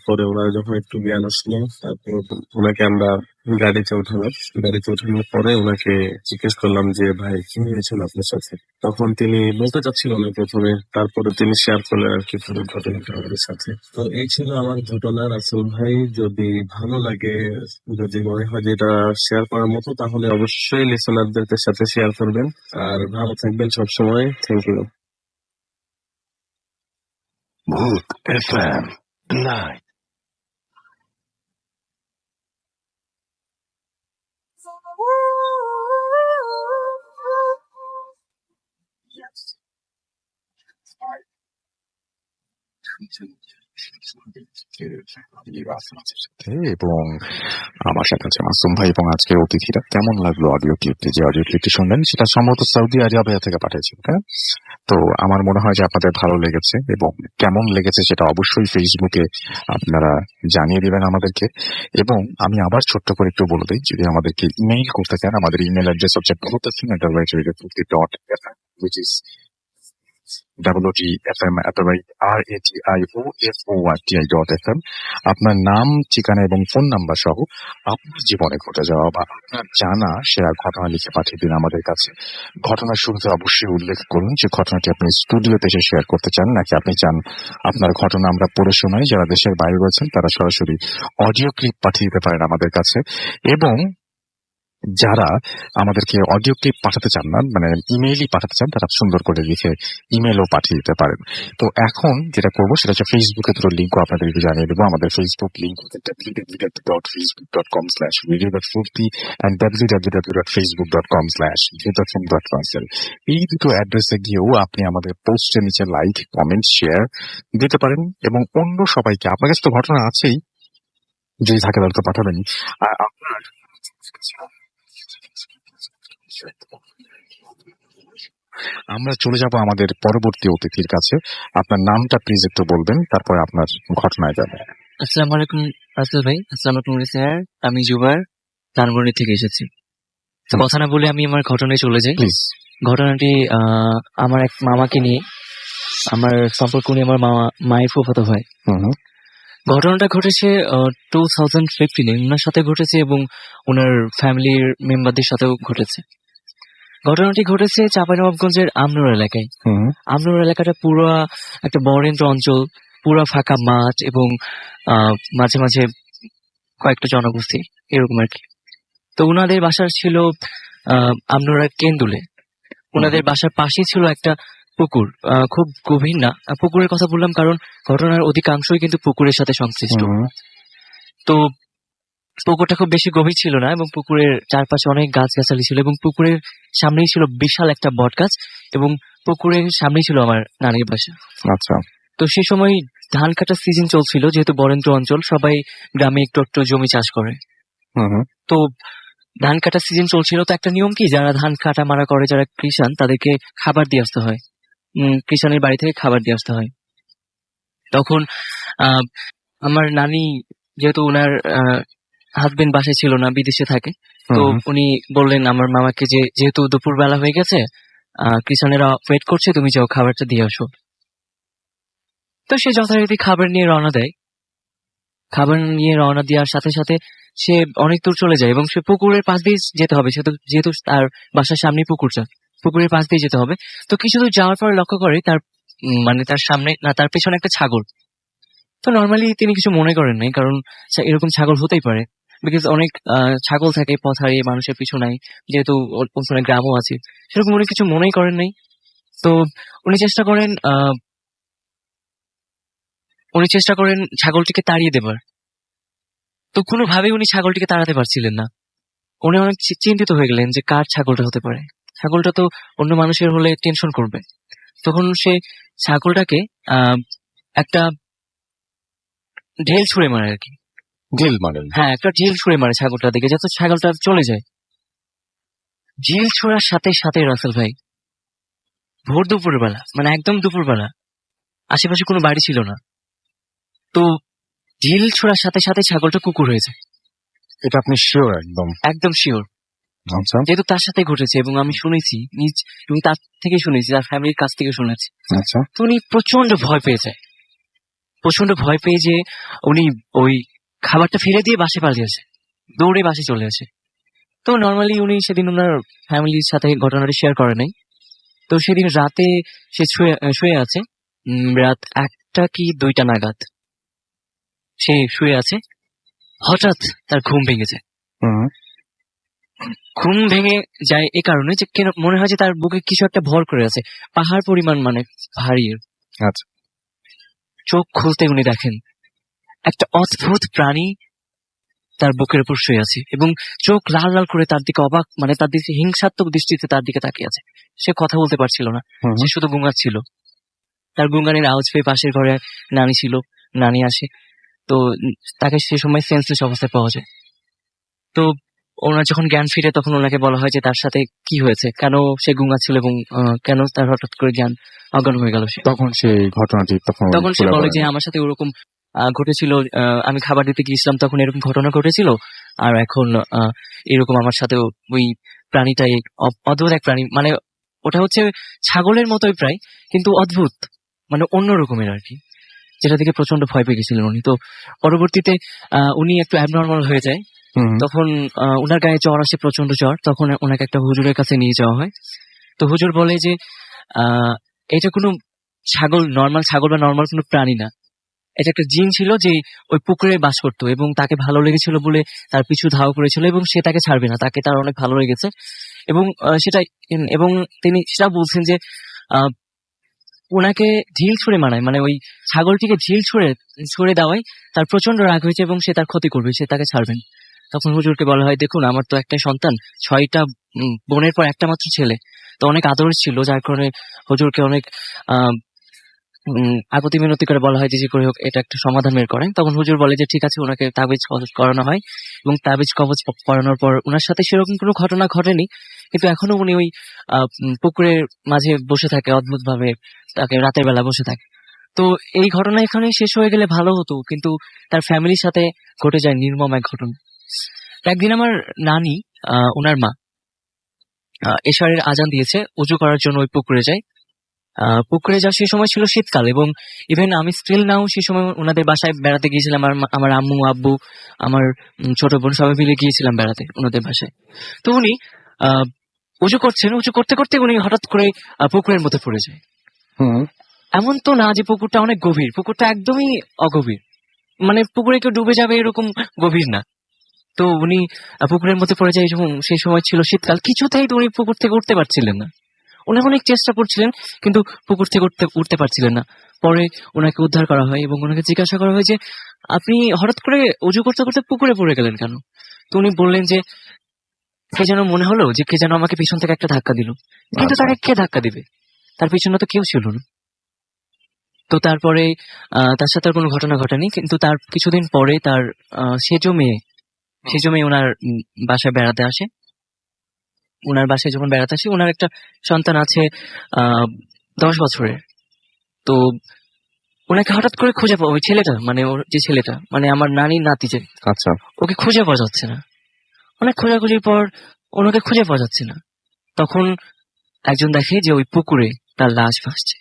পরে ওনার যখন একটু জ্ঞান আসলো, তারপর ওনাকে আমরা গাড়িতে উঠালাম। গাড়িতে উঠানোর পরে ওনাকে জিজ্ঞেস করলাম যে, ভাই কি হয়েছিল আপনার সাথে? তখন তিনি বলতে চাচ্ছিল না প্রথমে, তারপরে তিনি শেয়ার করলেন আর কি পুরো ঘটনাটা আমাদের সাথে। তো এই ছিল আমার ঘটনা রাসেল ভাই। যদি ভালো লাগে, যদি মনে হয় যে এটা শেয়ার করার মতো, তাহলে অবশ্যই লিসনারদের সাথে শেয়ার করবেন। আর ভালো থাকবেন সবসময়। Thank you. Mood FM Live. এবং আমার সাথে আছে মাসুম ভাই এবং আজকের অতিথিরা। কেমন লাগলো অডিও ক্লিপটি? যে অডিও ক্লিপটি শুনলেন সেটা সম্ভবত সৌদি আরবিয়া থেকে পাঠিয়েছেন, হ্যাঁ? তো আমার মনে হয় যে আপনাদের ভালো লেগেছে, এবং কেমন লেগেছে সেটা অবশ্যই ফেসবুকে আপনারা জানিয়ে দিবেন আমাদেরকে। এবং আমি আবার ছোট্ট করে একটু বলে দিই, যদি আমাদেরকে ইমেইল করতে চান, আমাদের ইমেল অ্যাড্রেস হচ্ছে which is WOTFM@RADIOFOYTI.FM। আপনার নাম, ঠিকানা এবং ফোন নাম্বার সহ আপনার জীবনে ঘটে যাওয়া বা আপনার জানা সেরা ঘটনা লিখে পাঠিয়ে দিন আমাদের কাছে। ঘটনার শুরুতে অবশ্যই উল্লেখ করুন যে ঘটনাটি আপনি স্টুডিওতে এসে শেয়ার করতে চান, নাকি আপনি চান আপনার ঘটনা আমরা পড়ে শোনাই। যারা দেশের বাইরে রয়েছেন তারা সরাসরি অডিও ক্লিপ পাঠিয়ে দিতে পারেন আমাদের কাছে। এবং যারা আমাদেরকে অডিও ক্লিপ পাঠাতে চান না, মানে ইমেইলই পাঠাতে চান, তারা সুন্দর করে লিখে ইমেলও পাঠিয়ে দিতে পারেন। তো এখন যেটা করবো সেটা হচ্ছে ফেসবুকে দুটো লিঙ্কও আপনাদেরকে জানিয়ে দেবো। আমাদের ফেসবুক লিঙ্ক হচ্ছে www.facebook.com/radio.fruity and www.facebook.com/radio.from.russell। এই দুটো অ্যাড্রেসে গিয়েও আপনি আমাদের পোস্টের নিচে লাইক, কমেন্ট, শেয়ার দিতে পারেন এবং অন্য সবাইকে, আপনার কাছে তো ঘটনা আছেই, যদি থাকে তাহলে তো পাঠাবেনই। আর আপনার আমরা চলে যাব আমাদের পরবর্তী অতিথির কাছে। আপনার নামটা প্লিজ একটু বলবেন, তারপরে আপনার ঘটনায় যাবে। আসসালামু আলাইকুম রাসেল ভাই। আসসালামু আলাইকুম স্যার। আমি জুবার ধানমন্ডি থেকে এসেছি। তো কথা না বলে আমি আমার ঘটনায় চলে যাই। প্লিজ। ঘটনাটি আমার এক মামাকে নিয়ে, আমার সম্পর্ক নিয়ে, আমার মায়ের ফুফাতো ভাই। ঘটনাটা ঘটেছে 2015-এ ওনার সাথে ঘটেছে এবং ওনার ফ্যামিলির মেম্বারদের সাথেও ঘটেছে। ঘটনাটি ঘটেছে চাঁপাইনবাবগঞ্জের আমনুর এলাকায়। আমনুর এলাকাটা পুরো একটা বরেন্দ্র অঞ্চল, পুরো ফাঁকা মাঠ এবং মাঝে মাঝে কয়েকটা জনগোষ্ঠী এরকম আর কি। তো উনাদের বাসার ছিল আমনুরা কেন্দুলে। ওনাদের বাসার পাশেই ছিল একটা পুকুর, খুব গভীর না। পুকুরের কথা বললাম কারণ ঘটনার অধিকাংশই কিন্তু পুকুরের সাথে সংশ্লিষ্ট। তো পুকুরটা খুব বেশি গভীর ছিল না এবং পুকুরের চারপাশে অনেক গাছগাছালি ছিল এবং পুকুরের সামনেই ছিল বিশাল একটা বট গাছ এবং পুকুরের সামনেই ছিল আমার নানির বাসা। আচ্ছা। তো সেই সময় ধান কাটার সিজন চলছিল, যেহেতু বরেন্দ্র অঞ্চল, সবাই গ্রামে একটু একটু জমি চাষ করে। তো ধান কাটার সিজন চলছিল, তো একটা নিয়ম কি, যারা ধান কাটা মারা করে, যারা কৃষাণ, তাদেরকে খাবার দিয়ে আসতে হয়। কৃষাণের বাড়ি থেকে খাবার দিয়ে আসতে হয়। তখন আমার নানি, যেহেতু ওনার হাজবেন্ড বাসায় ছিল না, বিদেশে থাকে, তো উনি বললেন আমার মামাকে যে যেহেতু দুপুর বেলা হয়ে গেছে, কৃষাণেরা ওয়েট করছে, তুমি যাও খাবারটা দিয়ে আসো। তো সে যথারীতি খাবার নিয়ে রওনা দেয়। খাবার নিয়ে রওনা দেওয়ার সাথে সাথে সে অনেক দূর চলে যায় এবং সে পুকুরের পাশ দিয়ে যেতে হবে, যেহেতু তার বাসার সামনে পুকুরটা, পুকুরের পাশ দিয়ে যেতে হবে। তো কিছু দূর যাওয়ার পরে লক্ষ্য করে তার মানে তার সামনে না, তার পেছনে একটা ছাগল। তো নর্মালি তিনি কিছু মনে করেন নাই, কারণ এরকম ছাগল হতেই পারে, বিকজ অনেক ছাগল থাকে পথারে মানুষের পিছনায়, যেহেতু ওখানে গ্রামও আছে, সেরকম উনি কিছু মনেই করেন নাই। তো উনি চেষ্টা করেন ছাগলটিকে তাড়িয়ে দেবার। তো কোনোভাবেই উনি ছাগলটিকে তাড়াতে পারছিলেন না। উনি অনেক চিন্তিত হয়ে গেলেন যে কার ছাগলটা হতে পারে, ছাগলটা তো অন্য মানুষের হলে টেনশন করবে। তখন সে ছাগলটাকে একটা ঢেল ছুঁড়ে মারে আর কি। ঢিল মারেন? হ্যাঁ, একটা ঢিল ছুঁড়ে মারে ছাগলটার দিকে, যাতে ছাগলটা চলে যায়। ঢিল ছোড়ার সাথে সাথে রাসেল ভাই, ভোর দুপুর বেলা, মানে একদম দুপুর বেলা, আশেপাশে কোনো বাড়ি ছিল না। তো ঢিল ছোড়ার সাথে সাথে ছাগলটা কুকুর হয়েছে। এটা আপনি শিওর? একদম শিওর, আচ্ছা। যেহেতু তার সাথে ঘটেছে এবং আমি শুনেছি, আমি তার থেকে শুনেছি, তার ফ্যামিলির কাছ থেকে শুনেছি। আচ্ছা। তো উনি প্রচন্ড ভয় পেয়ে যায়, প্রচন্ড ভয় পেয়ে যে উনি ওই খাবারটা ফেলে দিয়ে বাসে পালিয়ে আসে, দৌড়ে বাসে চলে আসে। তো নর্মালি উনি সেদিন ওনার ফ্যামিলির সাথে ঘটনাটা শেয়ার করে নাই। তো সেদিন রাতে সে শুয়ে আছে, রাত 1টা কি 2টা নাগাদ সে শুয়ে আছে। হঠাৎ তার ঘুম ভেঙে যায়। ঘুম ভেঙে যায় এই কারণে যে কেন মনে হয় যে তার বুকে কিছু একটা ভর করে আছে, পাহাড় পরিমাণ, মানে ভারী। আচ্ছা। চোখ খুলতে উনি দেখেন একটা অদ্ভুত প্রাণী তার বুকের উপর শুয়ে আছে এবং চোখ লাল লাল করে তার দিকে অবাক, মানে তার দিকে হিংসাত্মক দৃষ্টিতে তার দিকে তাকিয়ে আছে। সে কথা বলতে পারছিল না, সে শুধু গুঙাচ্ছিল। তার গুঙ্গানের আওয়াজ পেয়ে পাশের ঘরে নানি ছিল, নানি আসে। তো তাকে সে সময় সেন্সলেস অবস্থায় পাওয়া যায়। তো ওনার যখন জ্ঞান ফিরে তখন ওনাকে বলা হয় যে তার সাথে কি হয়েছে, কেন সে গুঙাচ্ছিল এবং কেন তার হঠাৎ করে জ্ঞান অজ্ঞান হয়ে গেল। তখন সেই ঘটনাটি তখন সে বলে যে আমার সাথে ওরকম ঘটেছিল, আমি খাবার দিতে গিয়েছিলাম, তখন এরকম ঘটনা ঘটেছিল, আর এখন এরকম আমার সাথে ওই প্রাণীটাই, অদ্ভুত এক প্রাণী, মানে ওটা হচ্ছে ছাগলের মতোই প্রায়, কিন্তু অদ্ভুত, মানে অন্য রকমের আর কি, যেটা থেকে প্রচন্ড ভয় পেয়ে গেছিলেন উনি। তো পরবর্তীতে উনি একটু অ্যাবনর্মাল হয়ে যায়। তখন ওনার গায়ে জ্বর আসে, প্রচন্ড জ্বর। তখন ওনাকে একটা হুজুরের কাছে নিয়ে যাওয়া হয়। তো হুজুর বলে যে এটা কোনো নর্মাল ছাগল বা নর্মাল কোনো প্রাণী না, এটা একটা জিন ছিল যে ওই পুকুরে বাস করতো এবং তাকে ভালো লেগেছিল বলে তার পিছু ধাওয়া করেছিল এবং সে তাকে ছাড়বে না, তাকে তার অনেক ভালো লেগেছে এবং এবং তিনি সেটা বলছেন যে আহ, ওনাকে ঢিল ছুঁড়ে মানায়, মানে ওই ছাগলটিকে ঢিল ছুঁড়ে দেওয়ায় তার প্রচন্ড রাগ হয়েছে এবং সে তার ক্ষতি করবে, সে তাকে ছাড়বেন। তখন হুজুরকে বলা হয়, দেখুন আমার তো একটাই সন্তান, 6টা বোনের পর একটা মাত্র ছেলে, তো অনেক আদর ছিল, যার কারণে হুজুরকে অনেক আহ আপত্তি মিনতি করে বলা হয় যে যে করে হোক এটা একটা সমাধান বের করেন। তখন হুজুর বলে যে ঠিক আছে, ওনাকে তাবিজ কবজ করানো হয় এবং তাবিজ কবজ করানোর পর ওনার সাথে সেরকম কোনো ঘটনা ঘটেনি, কিন্তু এখনো উনি ওই পুকুরের মাঝে বসে থাকে অদ্ভুত ভাবে, তাকে রাতের বেলা বসে থাকে। তো এই ঘটনা এখানে শেষ হয়ে গেলে ভালো হতো, কিন্তু তার ফ্যামিলির সাথে ঘটে যায় নির্মম এক ঘটনা। একদিন আমার নানি, ওনার মা এশারের আজান দিয়েছে, উজু করার জন্য ওই পুকুরে যায়। পুকুরে যাওয়ার সেই সময় ছিল শীতকাল এবং ইভেন আমি স্টিল নাও সেই সময় ওনাদের বাসায় বেড়াতে গিয়েছিলাম। আমার আম্মু আব্বু আমার ছোট বোন সবাই মিলে গিয়েছিলাম বেড়াতে ওনাদের বাসায়। তো উনি উজু করছেন, উজু করতে করতে উনি হঠাৎ করে পুকুরের মধ্যে পড়ে যায়। এমন তো না যে পুকুরটা অনেক গভীর, পুকুরটা একদমই অগভীর, মানে পুকুরে কেউ ডুবে যাবে এরকম গভীর না। তো উনি পুকুরের মধ্যে পড়ে যায় এবং সেই সময় ছিল শীতকাল, কিছুতেই তো উনি পুকুর থেকে উঠতে পারছিলেন না। উনি অনেক চেষ্টা করছিলেন কিন্তু পুকুর থেকে উঠতে পারছিলেন না। পরে ওনাকে উদ্ধার করা হয় এবং ওনাকে জিজ্ঞাসা করা হয় যে আপনি হঠাৎ করে উজু করতে করতে পুকুরে পড়ে গেলেন কেন? তো উনি বললেন যে কে যেন মনে হলো যে কে যেন আমাকে পিছন থেকে একটা ধাক্কা দিল, কিন্তু তাকে কে ধাক্কা দিবে, তার পিছনে তো কেউ ছিল না। তো তারপরে তার সাথে আর কোনো ঘটনা ঘটেনি, কিন্তু তার কিছুদিন পরে তার সেজো মেয়ে ওনার বাসায় বেড়াতে আসে। ওনার বাসায় যখন বেড়াতে আসে, ওনার একটা সন্তান আছে 10 বছরের। তো ওনাকে হঠাৎ করে খুঁজে পাওয়া, ওই ছেলেটা মানে ওর যে ছেলেটা মানে আমার নানির নাতি যে, আচ্ছা, ওকে খুঁজে পাওয়া যাচ্ছে না। অনেক খোঁজাখুঁজির পর ওনাকে খুঁজে পাওয়া যাচ্ছে না। তখন একজন দেখে যে ওই পুকুরে তার লাশ ভাসছে।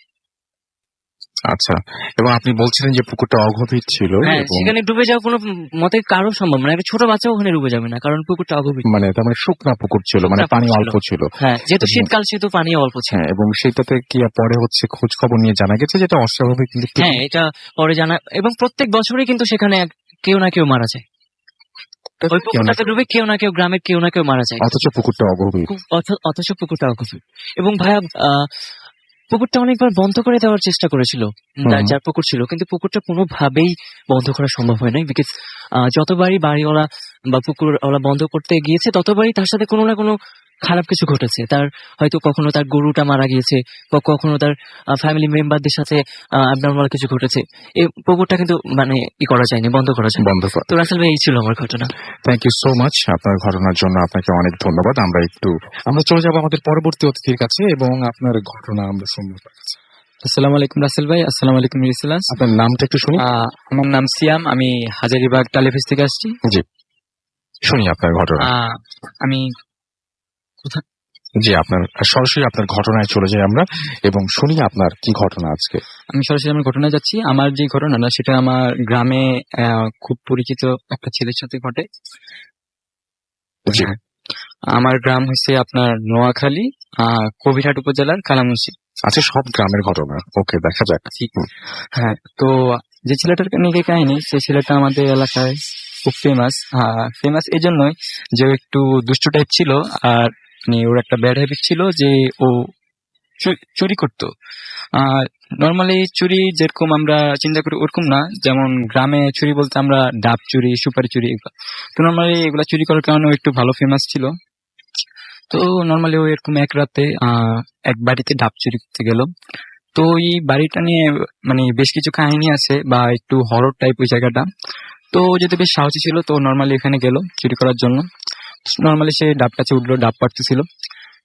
আচ্ছা, এবং আপনি বলছিলেন যে পুকুরটা অগভীর ছিল। হ্যাঁ, এবং সেখানে ডুবে যাওয়া কোনো মতে কারো সম্ভব না, একটা ছোট বাচ্চা ওখানে ডুবে যাবে না, কারণ পুকুরটা অগভীর। মানে তার মানে শুকনা পুকুর ছিল, মানে শুকনা পানি পুকুর ছিল। অল্প ছিল। হ্যাঁ, যেহেতু এবং- শীতকাল সেহেতু পানি অল্প ছিল। হ্যাঁ, এবং সেটাতে কি পরে হচ্ছে খোঁজ খবর নিয়ে জানা গেছে যেটা অস্বাভাবিক, কিন্তু ঠিক হ্যাঁ, এটা পরে জানা, এবং প্রত্যেক বছরই কিন্তু সেখানে কেউ না কেউ মারা যায়। ওই কেউ না পুকুরটাতে ডুবে কেউ না কেউ, গ্রামের কেউ না কেউ মারা যায়, অথচ পুকুরটা অগভীর। অথচ পুকুরটা অগভীর। এবং ভাইয়া পুকুরটা অনেকবার বন্ধ করে দেওয়ার চেষ্টা করেছিল যার পুকুর ছিল, কিন্তু পুকুরটা কোনোভাবেই বন্ধ করা সম্ভব হয় নাই। বিকজ যতবারই বাড়িওয়ালা বা পুকুরওয়ালা বন্ধ করতে গিয়েছে ততবারই তার সাথে কোনো না কোনো খারাপ কিছু ঘটেছে। তার হয়তো কখনো তার গরুটা মারা গিয়েছে, বা কখনো তার ফ্যামিলি মেম্বারদের সাথে অ্যাবনর্মাল কিছু ঘটেছে। এই পুকুরটা কিন্তু মানে করা যায়নি, বন্ধ করা যায়নি। বন্ধ করা। তো রাসেল ভাই, এই ছিল আমার ঘটনা। থ্যাংক ইউ সো মাচ, আপনার ঘটনার জন্য আপনাকে অনেক ধন্যবাদ। আমরা চলে যাব আমাদের পরবর্তী অতিথির কাছে এবং আপনার ঘটনা আমরা শুনবো। আসসালামু আলাইকুম রাসেল ভাই। আসসালামু আলাইকুম রিসিলাস। আপনার নামটা একটু শুনি। আমার নাম সিয়াম, আমি হাজারীবাগ টালিফিস থেকে আসছি। জি, শুনি আপনার ঘটনা। আমি জি, আপনার সরাসরি আপনার ঘটনায় চলে যাই আমরা এবং শুনি আপনার কি ঘটনা আজকে। আমি সরাসরি আমার ঘটনায় যাচ্ছি। আমার যে ঘটনাটা সেটা আমার গ্রামে খুব পরিচিত একটা ছেলের সাথে ঘটে। জি, আমার গ্রাম হচ্ছে আপনার নোয়াখালী, কবিরহাট উপজেলার কালামুন্সি। আচ্ছা, সব গ্রামের ঘটনা, ওকে, দেখা যাক। হ্যাঁ, তো যে ছেলেটার নিয়ে কাহিনী, সেই ছেলেটা আমাদের এলাকায় খুব ফেমাস এই জন্যই যে ও একটু দুষ্টু টাইপ ছিল, আর মানে ওর একটা ব্যাড হ্যাবিট ছিল যে ও চুরি করতো। নর্মালি চুরি যেরকম আমরা চিন্তা করি ওরকম না, যেমন গ্রামে চুরি বলতে আমরা ডাব চুরি, সুপারি চুরি, এগুলো। তো নর্মালি এগুলা চুরি করার কারণে ও একটু ভালো ফেমাস ছিল। তো নর্মালি ও এরকম এক রাতে এক বাড়িতে ডাব চুরি করতে গেল। তো এই বাড়িটা নিয়ে মানে বেশ কিছু কাহিনী আছে, বা একটু হরর টাইপ ওই জায়গাটা। তো যেহেতু বেশ সাহসী ছিল, তো নর্মালি এখানে গেল চুরি করার জন্য। নর্মালি সে ডাব কাছে উঠলো, ডাব পাড়তেছিল।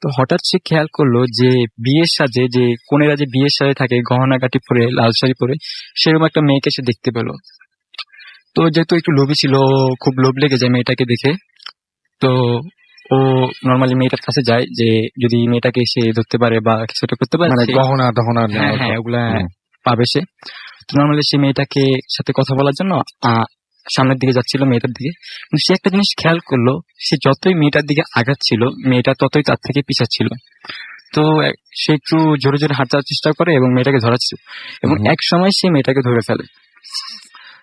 তো হঠাৎ সে খেয়াল করলো যে বিয়ের সাজে, যে কোনেরা যে বিয়ের সাজে থাকে, গহনা কাটি পরে, লাল শাড়ি পরে, সেরকম একটা মেয়েকে সে দেখতে পেল। তো যেহেতু একটু লোভী ছিল, খুব লোভ লেগে যায় মেয়েটাকে দেখে। তো ও নর্মালি মেয়েটার কাছে যায় যে যদি মেয়েটাকে সে ধরতে পারে বা কিছুটা করতে পারে, মানে গহনা টহনা। হ্যাঁ, ওগুলা পাবে সে। তো নর্মালি সে মেয়েটাকে সাথে কথা বলার জন্য সামনের দিকে যাচ্ছিল, মেয়েটার দিকে। কিন্তু সে একটা জিনিস খেয়াল করলো, সে যতই মেয়েটার দিকে আগাচ্ছিল, মেয়েটা ততই তার থেকে পিছাচ্ছিল। তো সে একটু জোরে জোরে হাঁটার চেষ্টা করে এবং মেয়েটাকে ধরাচ্ছিল, এবং এক সময় সে মেয়েটাকে ধরে ফেলে।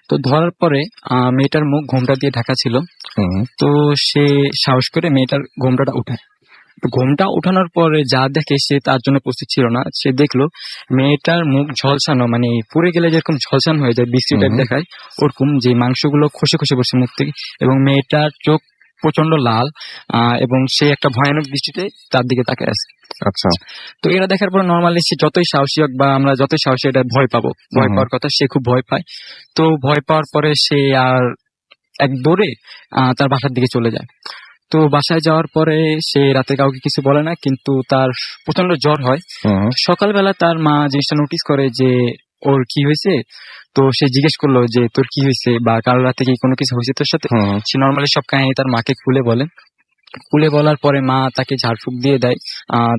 তো ধরার পরে মেয়েটার মুখ ঘোমটা দিয়ে ঢাকা ছিল। তো সে সাহস করে মেয়েটার ঘোমটাটা উঠায়। তো ঘোমটা উঠানোর পরে যা দেখে সে তার জন্য প্রস্তুত ছিল না। সে দেখলো মেয়েটার মুখ ঝলসানো, মানে পুড়ে গেলে যেরকম ঝলসানো হয়ে যায়, বিশ্রী টাইপ দেখায়, ওরকম যে মাংসগুলো খসে খসে পড়ছে মুখ থেকে, এবং মেয়েটার চোখ প্রচন্ড লাল, এবং সে একটা ভয়ানক দৃষ্টিতে তার দিকে তাকিয়ে আছে। আচ্ছা। তো এরা দেখার পর নর্মালি সে যতই সাহসী হোক বা আমরা যতই সাহসী, এটা ভয় পাবো, ভয় পাওয়ার কথা, সে খুব ভয় পায়। তো ভয় পাওয়ার পরে সে আর এক দৌড়ে তার বাসার দিকে চলে যায়। তো বাসায় যাওয়ার পরে সে রাতে কাউকে কিছু বলে না, কিন্তু তার প্রচন্ড জ্বর হয়। সকালবেলা তার মা জিনিসটা নোটিস করে যে ওর কি হয়েছে। তো সে জিজ্ঞেস করলো যে তোর কি হয়েছে, বা কাল রাতে কি কোনো কিছু হয়েছে তোর সাথে। সে নর্মালি সব কাহিনী তার মাকে খুলে বলে। খুলে বলার পরে মা তাকে ঝাড়ফুঁক দিয়ে দেয়,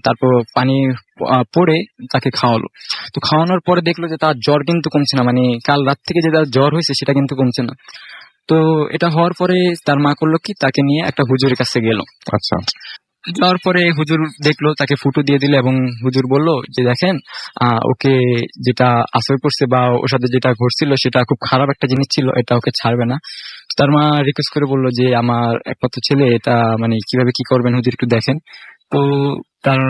তারপর পানি পরে তাকে খাওয়ালো। তো খাওয়ানোর পরে দেখলো যে তার জ্বর কিন্তু কমছে না, মানে কাল রাত থেকে যে তার জ্বর হয়েছে সেটা কিন্তু কমছে না। তো এটা হওয়ার পরে তার মা করলো কি, তাকে নিয়ে একটা হুজুরের কাছে গেল। আচ্ছা। যাওয়ার পরে হুজুর দেখলো, তাকে ফুটো দিয়ে দিল, এবং হুজুর বলল যে দেখেন, ওকে যেটা আসর করছে বা ওর সাথে যেটা ঘটছিল সেটা খুব খারাপ একটা জিনিস ছিল, এটা ওকে ছাড়বে না। তার মা রিকোয়েস্ট করে বললো যে আমার একমাত্র ছেলে, এটা মানে কিভাবে কি করবেন হুজুর, একটু দেখেন। তো তার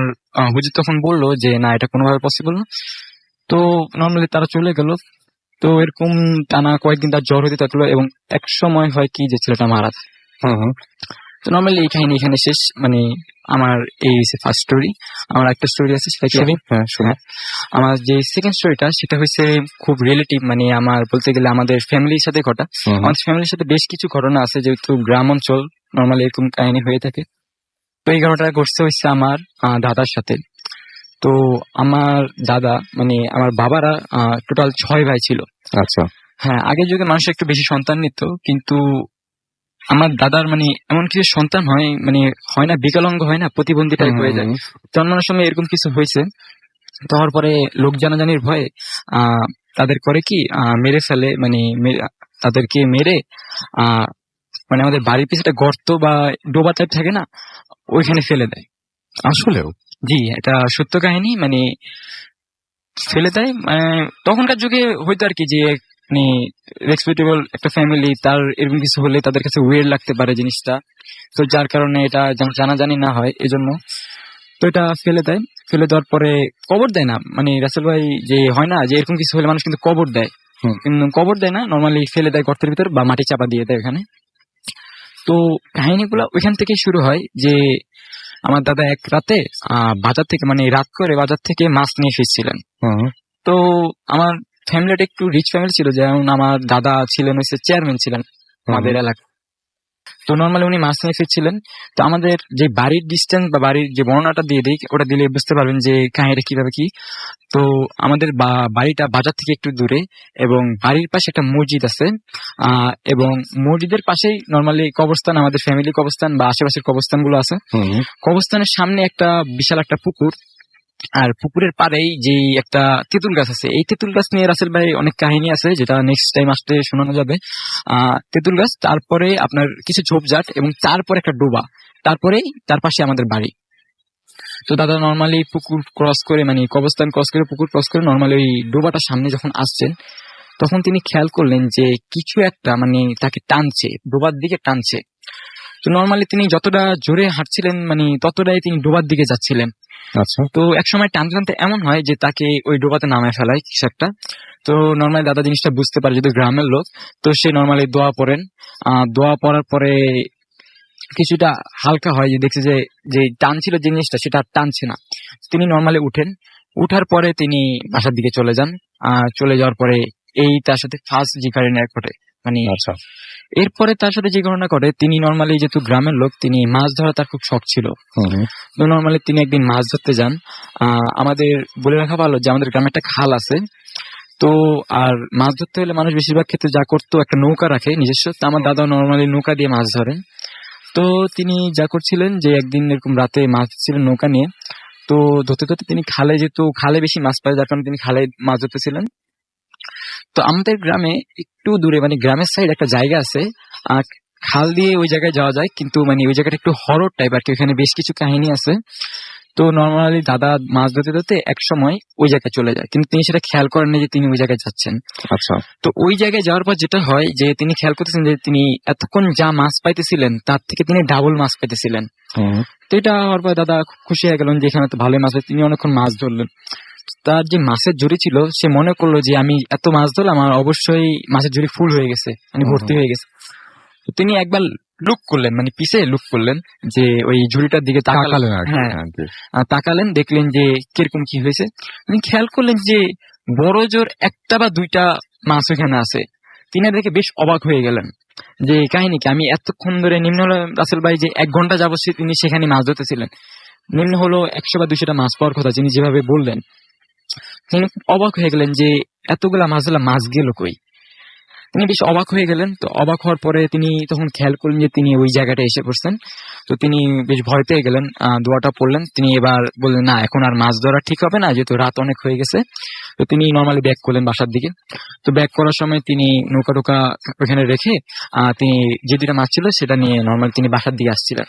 হুজুর তখন বললো যে না, এটা কোনোভাবে পসিবল না। তো নর্মালি তারা চলে গেল। তো এরকম টানা কয়েকদিন তার জ্বর হতে থাকলো, এবং এক সময় হয় কি যে ছেলেটা মারা যায়। তো নর্মালি এই কাহিনী এখানে শেষ। মানে আমার এই ফার্স্ট স্টোরি। আমার একটা স্টোরি আছে, সেটা কি আমার যে সেকেন্ড স্টোরিটা, সেটা হচ্ছে খুব রিলেটিভ, মানে আমার বলতে গেলে আমাদের ফ্যামিলির সাথে ঘটা। আমাদের ফ্যামিলির সাথে বেশ কিছু ঘটনা আছে, যেহেতু গ্রাম অঞ্চল, নর্মালি এরকম কাহিনী হয়ে থাকে। তো এই ঘটনাটা ঘটছে হচ্ছে আমার দাদার সাথে। তো আমার দাদা, মানে আমার বাবারা টোটাল 6 ভাই ছিল। আচ্ছা। হ্যাঁ, আগের যুগে মানুষ একটু বেশি সন্তান নিত, কিন্তু আমার দাদার মানে এমন কিছু সন্তান হয়, মানে হয় না বিকলাঙ্গ, হয় না প্রতিবন্ধী টাইপ হয়ে যায়। জন্মানোর সময় এরকম কিছু হয়েছে। তো হওয়ার পরে লোক জানাজানির ভয়ে তাদের করে কি মেরে ফেলে, মানে তাদেরকে মেরে মানে আমাদের বাড়ির পিছনে একটা গর্ত বা ডোবা টাইপ থাকে না, ওইখানে ফেলে দেয়। আসলেও? জি, এটা সত্য কাহিনী। মানে ফেলে দেয়, তখনকার যুগে হয়তো আর কি, যে মানে রেসপেক্টেবল একটা ফ্যামিলি, তার এরকম কিছু হলে তাদের কাছে ওয়েird লাগতে পারে জিনিসটা। তো যার কারণে এটা জানাজানি না হয়, এজন্য তো এটা ফেলে দেয়। ফেলে দেওয়ার পরে কবর দেয় না, মানে রাসেল ভাই যে হয় না যে এরকম কিছু হলে মানুষ কিন্তু কবর দেয়, কিন্তু কবর দেয় না, নর্মালি ফেলে দেয় গর্তের ভিতর বা মাটি চাপা দিয়ে দেয় ওখানে। তো কাহিনীগুলো ওইখান থেকেই শুরু হয় যে আমার দাদা এক রাতে বাজার থেকে, মানে রাত করে বাজার থেকে মাছ নিয়ে ফিরছিলেন। তো আমার ফ্যামিলিটা একটু রিচ ফ্যামিলি ছিল, যেমন আমার দাদা ছিলেন হচ্ছে চেয়ারম্যান ছিলেন আমাদের এলাকা। তো নর্মালি উনি মাছ নিয়ে ফিরছিলেন। তো আমাদের যে বাড়ির ডিস্টেন্স বা বাড়ির যে বর্ণনাটা দিয়ে দিই, ওটা দিলে বুঝতে পারবেন যে কাহিনীটা কিভাবে কি। তো আমাদের বাড়িটা বাজার থেকে একটু দূরে, এবং বাড়ির পাশে একটা মসজিদ আছে, এবং মসজিদের পাশেই নর্মালি কবরস্থান, আমাদের ফ্যামিলি কবরস্থান বা আশেপাশের কবরস্থান গুলো আছে। কবরস্থানের সামনে একটা বিশাল একটা পুকুর, আর পুকুরের পাড়েই যে একটা তেঁতুল গাছ আছে। এই তেঁতুল গাছ নিয়ে রাসেল ভাই অনেক কাহিনী আছে, যেটা নেক্সট টাইম আসতে শোনানো যাবে। তেঁতুল গাছ, তারপরে আপনার কিছু ঝোপঝাট, এবং তারপরে একটা ডোবা, তারপরেই তার পাশে আমাদের বাড়ি। তো দাদা নর্মালি পুকুর ক্রস করে, মানে কবরস্থান ক্রস করে, পুকুর ক্রস করে নর্মালি ওই ডোবাটার সামনে যখন আসছেন, তখন তিনি খেয়াল করলেন যে কিছু একটা মানে তাকে টানছে, ডোবার দিকে টানছে। তো নর্মালি তিনি যতটা জোরে হাঁটছিলেন, মানে ততটাই তিনি ডোবার দিকে যাচ্ছিলেন। আচ্ছা। তো একসময় টানতে টানতে এমন হয় যে তাকে ওই ডোবাতে নামায় ফেলায় কিছু একটা। তো নর্মালি দাদা জিনিসটা বুঝতে পারে, যদি গ্রামের লোক, তো সে নর্মালি দোয়া পড়েন। দোয়া পড়ার পরে কিছুটা হালকা হয়, যে দেখছে যে যে টানছিল জিনিসটা সেটা টানছে না। তিনি নর্মালি উঠেন। উঠার পরে তিনি বাসার দিকে চলে যান। চলে যাওয়ার পরে এই তার সাথে ফার্স্ট যে কাহিনী ঘটে, মানে আচ্ছা। এরপরে তার সাথে যে ঘটনা ঘটে, তিনি নর্মালি যেহেতু গ্রামের লোক, তিনি মাছ ধরা তার খুব শখ ছিল। তো নর্মালি তিনি একদিন মাছ ধরতে যান। আমাদের বলে রাখা ভালো যে আমাদের গ্রামে একটা খাল আছে। তো আর মাছ ধরতে হলে মানুষ বেশিরভাগ ক্ষেত্রে যা করতো, একটা নৌকা রাখে নিজস্ব। তো আমার দাদা নর্মালি নৌকা দিয়ে মাছ ধরেন। তো তিনি যা করছিলেন যে একদিন এরকম রাতে মাছ ধরছিলেন নৌকা নিয়ে। তো ধরতে ধরতে তিনি খালে, যেহেতু খালে বেশি মাছ পায়, যার কারণে তিনি খালে মাছ ধরতেছিলেন। তো আমাদের গ্রামে একটু দূরে, মানে গ্রামের সাইড একটা জায়গা আছে, খাল দিয়ে ওই জায়গায় যাওয়া যায়, কিন্তু মানে ওই জায়গাটা একটু হরর টাইপ আর কি, ওখানে বেশ কিছু কাহিনী আছে। তো নর্মালি দাদা মাছ ধরতে ধরতে এক সময় ওই জায়গায় চলে যায়, কিন্তু তিনি সেটা খেয়াল করেননি যে তিনি ওই জায়গায় যাচ্ছেন। আচ্ছা। তো ওই জায়গায় যাওয়ার পর যেটা হয় যে তিনি খেয়াল করতেছেন যে তিনি এতক্ষণ যা মাছ পাইতেছিলেন তার থেকে তিনি ডাবল মাছ পাইতেছিলেন। তো এটা হওয়ার পর দাদা খুব খুশি হয়ে গেলেন যে এখানে তো ভালোই মাছ হয়, তিনি অনেকক্ষণ মাছ ধরলেন। তার যে মাছের ঝুড়ি ছিল সে মনে করলো যে আমি এত মাছ ধরলাম, আমার অবশ্যই মাছের ঝুড়ি ফুল হয়ে গেছে, মানে ভর্তি হয়ে গেছে। তো তিনি একবার লুক করলেন, মানে পিছে লুক করলেন, যে ওই ঝুড়িটার দিকে তাকালেন। হ্যাঁ, তাকালেন, দেখলেন যে কিরকম কি হয়েছে। তিনি খেয়াল করলেন যে বড় জোর একটা বা দুইটা মাছ ওখানে আছে। তিনি দেখে বেশ অবাক হয়ে গেলেন যে কাহিনী কি, আমি এতক্ষণ ধরে নিম্ন হলো রাসেল ভাই যে 1 ঘন্টা যাবত তিনি সেখানে মাছ ধরতেছিলেন, নিম্ন হলো 100 বা 200টা মাছ পাওয়ার কথা তিনি যেভাবে বললেন। তিনি অবাক হয়ে গেলেন যে এতগুলা মাছ গেল কই। তিনি বেশ অবাক হয়ে গেলেন। তো অবাক হওয়ার পরে তিনি তখন খেয়াল করলেন যে তিনি ওই জায়গাটা এসে পড়ছেন। তো তিনি বেশ ভয় পেয়ে গেলেন, দোয়াটা পড়লেন। তিনি এবার বললেন না, এখন আর মাছ ধরা ঠিক হবে না, যেহেতু রাত অনেক হয়ে গেছে। তো তিনি নর্মালি ব্যাক করলেন বাসার দিকে। তো ব্যাক করার সময় তিনি নৌকা টোকা ওখানে রেখে তিনি যে 2টা মাছ ছিল সেটা নিয়ে নর্মালি তিনি বাসার দিকে আসছিলেন।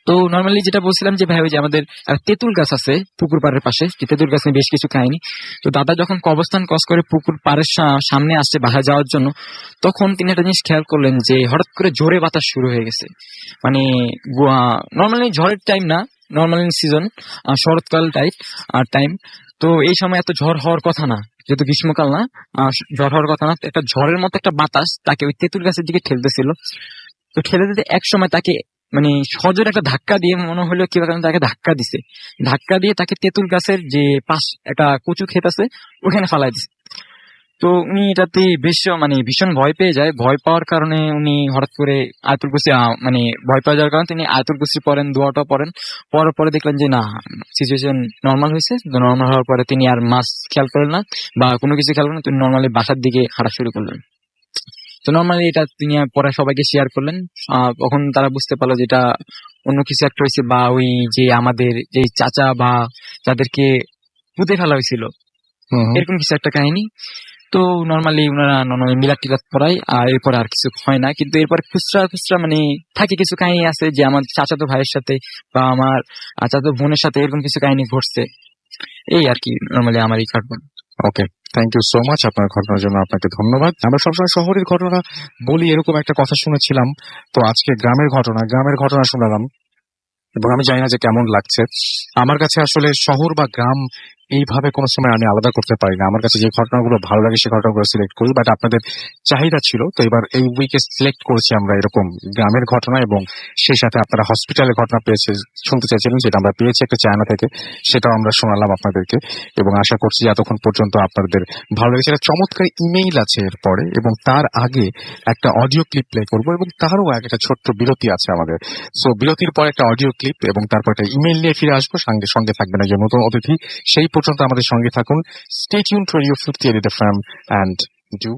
তো নর্মালি যেটা বলছিলাম যে ভাই, ওই যে আমাদের তেঁতুল গাছ আছে পুকুর পাড়ের পাশে, তেঁতুল গাছ নিয়ে বেশ কিছু কাহিনী। তো দাদা যখন কবরস্থান ক্রস করে পুকুর পাড়ের সামনে আসছে বাসা যাওয়ার জন্য, তখন তিনি একটা জিনিস খেয়াল করলেন যে হঠাৎ করে জোরে বাতাস শুরু হয়ে গেছে। মানে নর্মালি ঝড়ের টাইম না, নর্মালি সিজন শরৎকাল টাইম। তো এই সময় এত ঝড় হওয়ার কথা না, যেহেতু গ্রীষ্মকাল না, ঝড় হওয়ার কথা না। একটা ঝড়ের মতো একটা বাতাস তাকে ওই তেঁতুল গাছের দিকে ঠেলতেছিল। তো ঠেলে দিতে এক সময় তাকে মানে সজোরে একটা ধাক্কা দিয়ে, মনে হলো কি তাকে ধাক্কা দিছে, ধাক্কা দিয়ে তাকে তেঁতুল গাছের যে পাশ একটা কচু ক্ষেত আছে ওখানে ফালাই দিছে। তো উনি এটাতে বেশ মানে ভীষণ ভয় পেয়ে যায়। ভয় পাওয়ার কারণে উনি হঠাৎ করে আয়াতুল কুরসি মানে ভয় পাওয়া যাওয়ার কারণে তিনি আয়াতুল কুরসি পড়েন, দোয়াটা পড়েন। পড়ার পরে দেখলেন যে না, সিচুয়েশন নর্মাল হয়েছে। নর্মাল হওয়ার পরে তিনি আর মাছ খেয়াল করেন না বা কোনো কিছু খেয়াল করেন না, তিনি নর্মালি বাসার দিকে হাঁটা শুরু করলেন। তো নর্মালি এটা তিনি পরে সবাইকে শেয়ার করলেন। তখন তারা বুঝতে পারলো যে এটা অন্য কিছু একটা হয়েছে, বা ওই যে আমাদের যে চাচা বা যাদেরকে পুঁতে ফেলা হয়েছিল এরকম কিছু একটা কাহিনী। তো নর্মালি ওনারা মিলাদ টিলাদ পড়ায়, আর এরপর আর কিছু হয় না। কিন্তু এরপর খুচরা মানে থাকে কিছু কাহিনী আছে যে আমার চাচাতো ভাইয়ের সাথে বা আমার চাচাতো বোনের সাথে এরকম কিছু কাহিনী ঘটছে। এই আর কি নর্মালি আমার এই ঘটনা। ওকে, থ্যাংক ইউ সো মাচ আপনার ঘটনার জন্য। আপনাকে ধন্যবাদ। আমরা সবসময় শহরের ঘটনা বলি, এরকম একটা কথা শুনেছিলাম। তো আজকে গ্রামের ঘটনা শোনালাম, এবং আমি জানি না যে কেমন লাগছে। আমার কাছে আসলে শহর বা গ্রাম এইভাবে কোনো সময় আমি আলাদা করতে পারি না। আমার কাছে যে ঘটনাগুলো ভালো লাগে সেই ঘটনাগুলো সিলেক্ট করি, বাট আপনাদের চাহিদা ছিল, তো এবার এই উইকে সিলেক্ট করেছি আমরা এরকম গ্রামের ঘটনা, এবং সেই সাথে আপনারা হসপিটালের ঘটনা শুনতে চাইছিলেন, যেটা আমরা পেয়েছি একটা চায়না থেকে, সেটাও আমরা শোনালাম আপনাদেরকে। এবং আশা করছি যে এতক্ষণ পর্যন্ত আপনাদের ভালো লেগেছে। একটা চমৎকার ইমেইল আছে এরপরে, এবং তার আগে একটা অডিও ক্লিপ প্লে করবো, এবং তারও একটা ছোট্ট বিরতি আছে আমাদের। সো বিরতির পর একটা অডিও ক্লিপ এবং তারপর একটা ইমেইল নিয়ে ফিরে আসবো। সঙ্গে থাকবেন একজন নতুন অতিথি। সেই পর্যন্ত আমাদের সঙ্গে থাকুন। Stay tune two radio 58 FM and do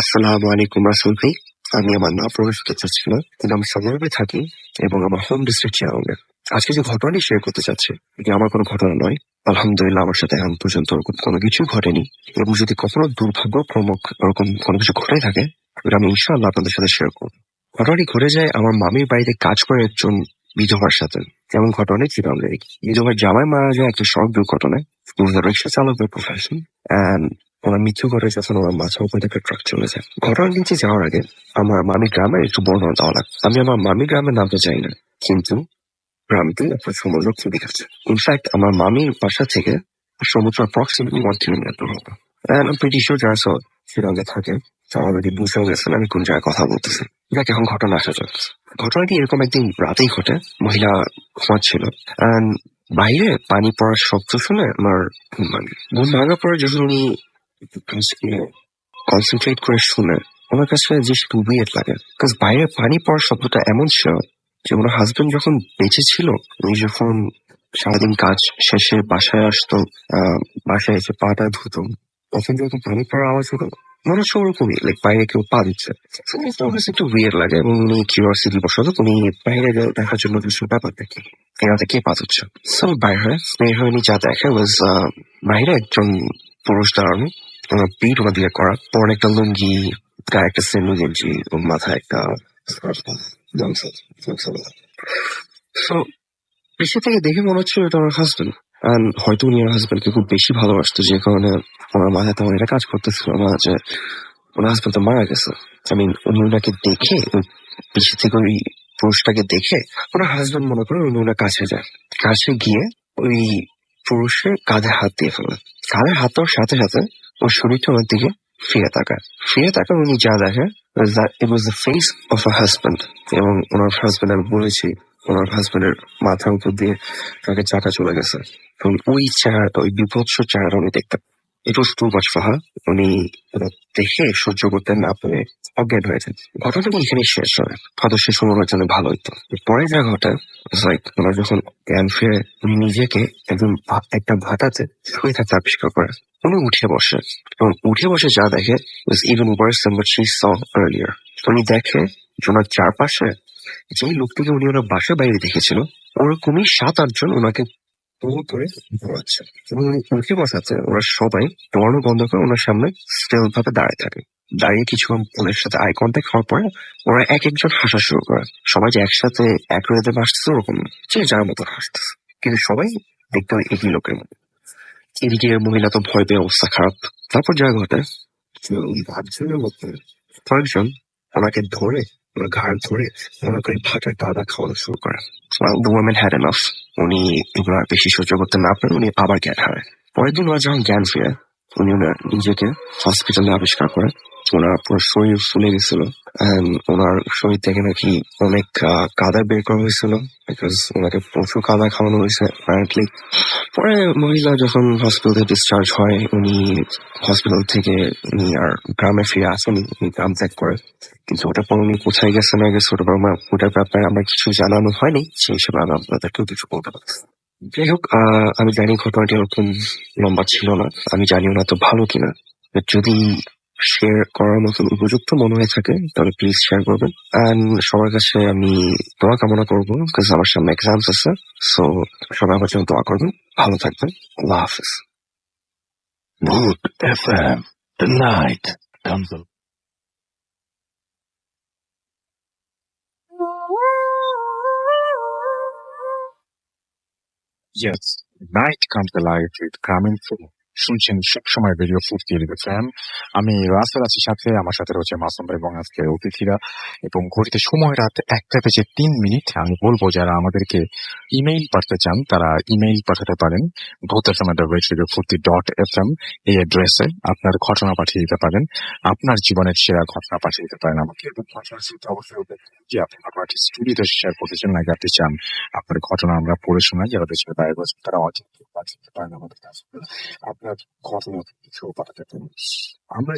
আসসালামু আলাইকুম রাসুল ভাই। আমি আমার নাম প্রকাশ করতে চাচ্ছি না, কিন্তু আমি শহরে থাকি এবং আমার হোম ডিস্ট্রিক্ট চিটাগং। আজকে যে ঘটনাটি শেয়ার করতে চাচ্ছি এটি আমার কোনো ঘটনা নয়। আলহামদুলিল্লাহ আমার সাথে এখন পর্যন্ত কোনো কিছু ঘটেনি, এবং যদি কখনো দুর্ভাগ্যক্রমক ওরকম কোনো কিছু ঘটে থাকে আমি ইনশাআল্লাহ আপনাদের সাথে শেয়ার করব। ঘটনাটি ঘটে যায় আমার মামির বাড়িতে কাজ করে একজন বিধবার সাথে। যেমন ঘটনা চিটাগং, বিধবার জামাই মারা যায় একটা সড়ক দুর্ঘটনায়। রিক্সা চালকের প্রফেশন, অ্যান্ড ওনার মৃত্যু ঘটে যখন ওনার মাথার উপর থেকে ট্রাক চলে যায়। ঘটনার নিচে যাওয়ার আগে আমার মামি গ্রামের একটু বর্ণনা দেওয়া লাগে। আমি আমার মামি গ্রামের নামটা চাই না, কিন্তু গ্রামটি আপনার সমুদ্র খুবই কাছে। ইনফ্যাক্ট আমার মামির বাসা থেকে সমুদ্র অ্যাপ্রক্সিমেটলি 1 কিলোমিটার হবে। আমি প্রিটি শিওর যারা শিলংয়ে থাকে তারা অলরেডি বুঝেও গেছেন আমি কোন জায়গায় কথা বলতেছি। যাক, এখন ঘটনা আসা যাক। ঘটনাটি এরকম একদিন রাতেই ঘটে। মহিলা ঘুমাচ্ছিল, অ্যান্ড বাইরে পানি পড়ার শব্দ শুনে আমার ঘুম ভাঙার পরে যখন উনি কনসেন্ট্রেট করে শুনে, আমার কাছে জিনিস একটু উইয়ার্ড লাগে। বিকজ বাইরে পানি পড়ার শব্দটা এমন ছিল যে ওনার হাজবেন্ড যখন বেঁচে ছিল, উনি যখন সারাদিন কাজ শেষে বাসায় আসতো, বাসায় এসে পাটা ধুতো, তখন যখন পানি পড়ার আওয়াজ হলো মনে হচ্ছে ওরকমই লাইক বাইরে কেউ পা দিচ্ছে। তো আমার কাছে একটু উইয়ার্ড লাগে এবং উনি কিউরিওসিটি বসালো উনি বাইরে দেখার জন্য কিছু ব্যাপার দেখি এনাতে কে পা দিচ্ছে। সো বাইরে বের হয়ে উনি যা দেখে ওয়াজ বাইরে একজন পুরুষ দাঁড়ানো, ওনার পিঠ ওনার দিয়ে করা, পরে একটা লুঙ্গি, গায়ে একটা সেলু গেঞ্জি, ওর মাথায় একটা সো পেছন থেকে দেখে মনে হচ্ছে এটা আমার হাজবেন্ড। হয়তো উনি আমার হাজবেন্ডকে খুব বেশি ভালোবাসতো যে কারণে ওনার মাথায় তেমন এটা কাজ করতেছিল না যে ওনার হাজবেন্ড তো মারা গেছে। উনি ওনাকে দেখে পিছু থেকে ওই পুরুষটাকে দেখে ওনার হাজবেন্ড মনে করে উনি ওনার কাছে যায়, কাছে গিয়ে ওই পুরুষের কাঁধে হাত দিয়ে ফেলে। কাঁধে হাত দেওয়ার সাথে সাথে ওর শরীরটা ওনার দিকে ফিরে তাকায় উনি যা দেখে it was the face of a husband. এবং ওনার হাজবেন্ড, আমি বলেছি ওনার হাজবেন্ডের মাথার উপর দিয়ে তাকে চাকা চলে গেছে এবং ওই চেহারাটা, ওই বিভৎস চেহারাটা উনি দেখতে, ইট ওয়াজ টু মাচ ফর হার। উনি এটা দেখে সহ্য করতে না পেরে অজ্ঞান হয়েছে। ঘটনাটা এখানে শেষ হয়, হয়তো শেষ হওয়ার জন্য ভালো হইতো। পরে যা ঘটে লাইক ওনার যখন জ্ঞান ফিরে উনি নিজেকে একদম একটা ভাটাতে শুয়ে থাকতে আবিষ্কার করে। উনি উঠে বসে এবং উঠে বসে যা দেখে was even worse than what she saw earlier. উনি দেখে যে ওনার চারপাশে যে লোকটিকে উনি ওনার বাসার বাইরে দেখেছিল ওরকমই 7-8 জন ওনাকে পুরো করে ঘোরাচ্ছে এবং উনি উঠে বসাতে ওরা সবাই দোয়ানো বন্ধ করে ওনার সামনে স্টিল ভাবে দাঁড়িয়ে থাকে। দাঁড়িয়ে কিছুক্ষণ ওনার সাথে আই কন্ট্যাক্ট হওয়ার পরে ওরা এক একজন হাসা শুরু করে। সবাই যে একসাথে এক রেতে হাসতেছে ওরকম না, যে যার মতো হাসতেছে, কিন্তু সবাই দেখতে হয় একই লোকের মতো। এদিকে মহিলা তো ভয় পেয়ে অবস্থা খারাপ। তারপর যা ঘটে ওই 8 জনের মধ্যে কয়েকজন ওনাকে ধরে ওনার ঘাড় ধরে মনে করে ভাটার কাদা খাওয়ানো শুরু করে। The woman had enough. উনি এগুলো আর বেশি সহ্য করতে না পারেন, উনি আবার জ্ঞান হারায়। পরের দিন ওরা যখন জ্ঞান ফিরে উনি ওনার নিজেকে হসপিটালে আবিষ্কার করেন। ওনার পুরো শরীর ফুলে গেছিল, ওনার শরীর থেকে নাকি অনেক কাদা বের করা হয়েছিল বিকজ ওনাকে প্রচুর কাদা খাওয়ানো হয়েছে অ্যাপারেন্টলি। পরে মহিলা যখন হসপিটালে ডিসচার্জ হয় উনি হসপিটাল থেকে উনি আর গ্রামে ফিরে আসেনি, উনি গ্রাম ত্যাগ করে। কিন্তু ওটার পর উনি কোথায় গেছে না গেছে ওটার ব্যাপারে আমার কিছু জানানো হয়নি, সেই হিসেবে আমি আপনাদেরকেও কিছু বলতে পারছি। যাই হোক, আমি জানি ঘটনাটি ওরকম লম্বা ছিল না, আমি জানিও না তো ভালো কিনা। যদি শেয়ার করার মতন উপযুক্ত মনে হয়ে থাকে তাহলে প্লিজ শেয়ার করবেন। অ্যান্ড সবার কাছে আমি দোয়া কামনা করবো বিকজ আমার সামনে এক্সামস আছে। সো সবাই আমার জন্য দোয়া করবেন, ভালো থাকবেন, আল্লাহ হাফিজ। Mood FM. The night comes alive. Yes, night comes alive with গ্রামীণ ফোন। শুনছেন সবসময় রেডিও ফুর্তি এফএম। আমি রাসেল আছি সাথে, আমার সাথে রয়েছে মাসুম ভাই এবং আজকে অতিথিরা। এবং ঘড়িতে সময় রাত 1:03। আমি বলবো যারা আমাদেরকে ইমেইল পাঠাতে চান তারা ইমেইল পাঠাতে পারেন bothfm@radiofurti.fm এই অ্যাড্রেসে আপনার ঘটনা পাঠিয়ে দিতে পারেন, আপনার জীবনের সেরা ঘটনা পাঠিয়ে দিতে পারেন আমাকে। এবং ঘটনার শুরুতে অবশ্যই যে আপনি ঘটনাটি স্টুডিওতে শেয়ার করতে চান নাকি আপনি চান আপনার ঘটনা আমরা পড়ে শোনাই, যারা দেশের বাইরে রয়েছেন তারা অচিন্ত্য পাঠাতে পারেন আমাদের কাছে, আপনার ঘটনা কিছু পাঠাতে পারেন। আমরা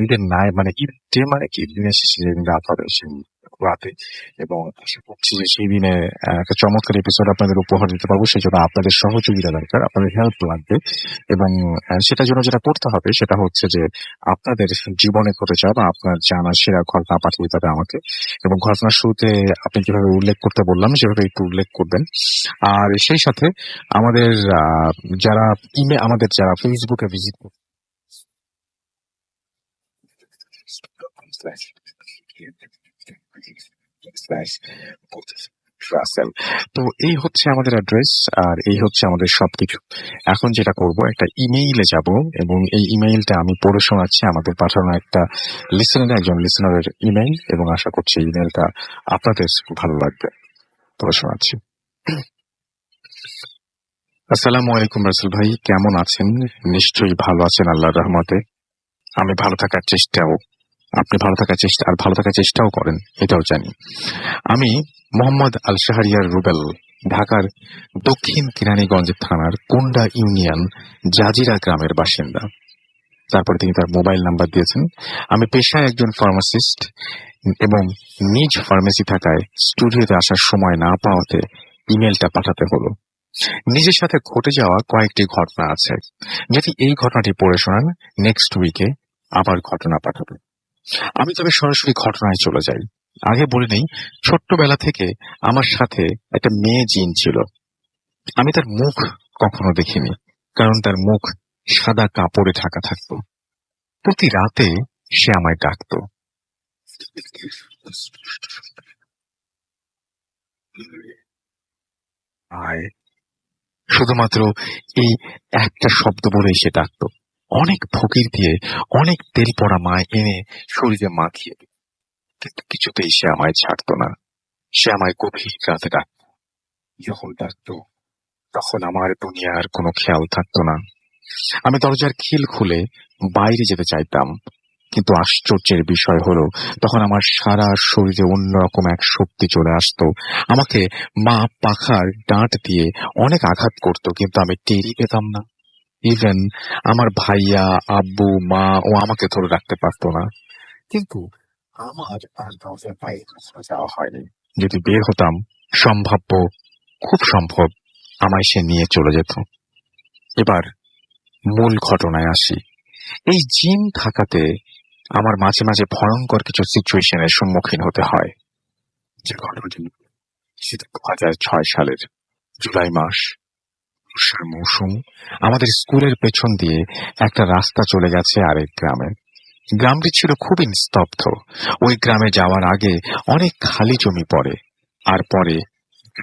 ঈদের নাই মানে ঈদে মানে কি দিনের শেষে যেদিন রাত হবে সেই রাতে, এবং আশা করছি যে সেই দিনে একটা চমৎকার এপিসোড আপনাদের উপহার দিতে পারবো। সেই জন্য আপনাদের সহযোগিতা দরকার, আপনাদের হেল্প লাগবে। এবং সেটার জন্য যেটা করতে হবে সেটা হচ্ছে যে আপনাদের জীবনে ঘটে যাওয়া বা আপনার জানা সেরা ঘটনা পাঠিয়ে দিতে হবে আমাকে। এবং ঘটনার শুরুতে আপনি যেভাবে উল্লেখ করতে বললাম সেভাবে একটু উল্লেখ করবেন। আর সেই সাথে আমাদের যারা ফেসবুকে ভিজিট রাসেল, তো এই হচ্ছে আমাদের অ্যাড্রেস আর এই হচ্ছে আমাদের সবকিছু। এখন যেটা করব একটা ইমেইলে যাব এবং এই ইমেইলটা আমি পড়ে শোনাচ্ছি, আমাদের পাঠানো একজন লিসেনারের ইমেইল, এবং আশা করছি এই ইমেইলটা আপনাদের ভালো লাগবে। পড়ে শোনাচ্ছি। আসসালামু আলাইকুম রাসেল ভাই, কেমন আছেন? নিশ্চয়ই ভালো আছেন আল্লাহর রহমতে। আমি ভালো থাকার আপনি ভালো থাকার চেষ্টাও করেন, এটাও জানি। আমি মোহাম্মদ আল শাহরিয়ার রুবেল, ঢাকার দক্ষিণ কেরানীগঞ্জ থানার কুন্ডা ইউনিয়ন জাজিরা গ্রামের বাসিন্দা। তারপরে তিনি তার মোবাইল নাম্বার দিয়েছেন। আমি পেশায় একজন ফার্মাসিস্ট এবং নিজ ফার্মেসি থাকায় স্টুডিওতে আসার সময় না পাওয়াতে ইমেলটা পাঠাতে হলো। নিজের সাথে ঘটে যাওয়া কয়েকটি ঘটনা আছে। যদি এই ঘটনাটি পড়ে শোনান, নেক্সট উইকে আবার ঘটনা পাঠাবে। আমি তবে সরাসরি ঘটনায় চলে যাই। আগে বলে নেই, ছোট্টবেলা থেকে আমার সাথে একটা মেয়ে জিন ছিল। আমি তার মুখ কখনো দেখিনি, কারণ তার মুখ সাদা কাপড়ে ঢাকা থাকতো। প্রতি রাতে সে আমায় ডাকতো। আয়। শুধুমাত্র এই একটা শব্দ বলেই সে ডাকতো। অনেক ফকির দিয়ে অনেক তেল পড়া মায় এনে শরীরে মাখিয়ে দিত, কিন্তু কিছুতেই সে আমায় ছাড়তো না। সে আমায় গভীর রাতে ডাকতো। যখন ডাকতো তখন আমার দুনিয়ার কোনো খেয়াল থাকতো না। আমি দরজার খিল খুলে বাইরে যেতে চাইতাম, কিন্তু আশ্চর্যের বিষয় হলো তখন আমার সারা শরীরে অন্যরকম এক শক্তি চলে আসতো। আমাকে মা পাখার ডাঁট দিয়ে অনেক আঘাত করতো, কিন্তু আমি টেরই পেতাম না। ইভেন আমার ভাইয়া, আব্বু, মা ও আমাকে ধরে রাখতে পারতো না। কিন্তু আমার আর দরজার বাইরে যাওয়া হয়নি। যদি বের হতাম, খুব সম্ভব আমায় সে নিয়ে চলে যেত। এবার মূল ঘটনায় আসি। এই জিন থাকাতে আমার মাঝে মাঝে ভয়ঙ্কর কিছু সিচুয়েশনের সম্মুখীন হতে হয়। যে ঘটনাটি সেটা 2006 সালের জুলাই মাস, বর্ষার মৌসুম। আমাদের স্কুলের পেছন দিয়ে একটা রাস্তা চলে গেছে আরেক গ্রামে। গ্রামটি ছিল খুবই নিস্তব্ধ। ওই গ্রামে যাওয়ার আগে অনেক খালি জমি পড়ে, আর পরে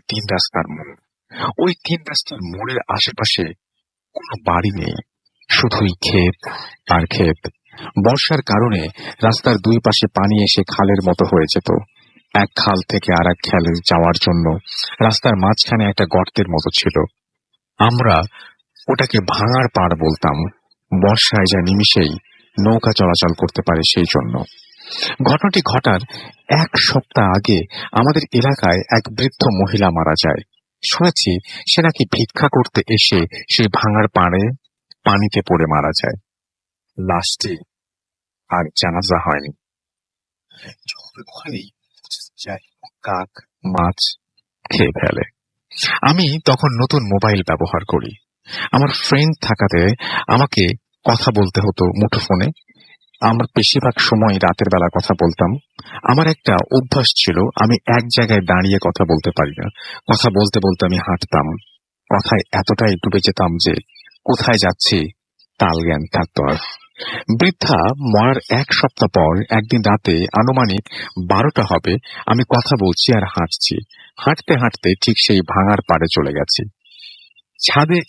3 রাস্তার মোড়। ওই 3 রাস্তার মোড়ের আশেপাশে কোনো বাড়ি নেই, শুধুই ক্ষেত আর ক্ষেত। বর্ষার কারণে রাস্তার দুই পাশে পানি এসে খালের মতো হয়ে যেত। এক খাল থেকে আর এক খালে যাওয়ার জন্য রাস্তার মাঝখানে একটা গর্তের মতো ছিল। আমরা ওটাকে ভাঙার পাড় বলতাম। বর্ষায় যা নিমিষেই নৌকা চলাচল করতে পারে সেই জন্য। ঘটনাটি ঘটার 1 সপ্তাহ আগে আমাদের এলাকায় এক বৃদ্ধ মহিলা মারা যায়। শুনেছি সে নাকি ভিক্ষা করতে এসে সেই ভাঙার পাড়ে পানিতে পড়ে মারা যায়। লাশটি আর জানাজা হয়নি। ওখানেই কাক মাছ খেয়ে ফেলে। আমি তখন নতুন মোবাইল ব্যবহার করি। আমার ফ্রেন্ড থাকাতে আমাকে কথা বলতে হতো মুঠোফোনে। আমরা বেশিরভাগ সময় রাতের বেলা কথা বলতাম। আমার একটা অভ্যাস ছিল, আমি এক জায়গায় দাঁড়িয়ে কথা বলতে পারি না। কথা বলতে বলতে আমি হাঁটতাম। কথায় এতটাই ডুবে যেতাম যে কোথায় যাচ্ছি তাল জ্ঞান থাকতো আর। বৃদ্ধা মরার 1 সপ্তাহ পর একদিন রাতে আনুমানিক 12টা হবে, আমি কথা বলছি আর হাঁটছি। হাঁটতে হাঁটতে ঠিক সেই ভাঙার পাড়ে চলে গেছি।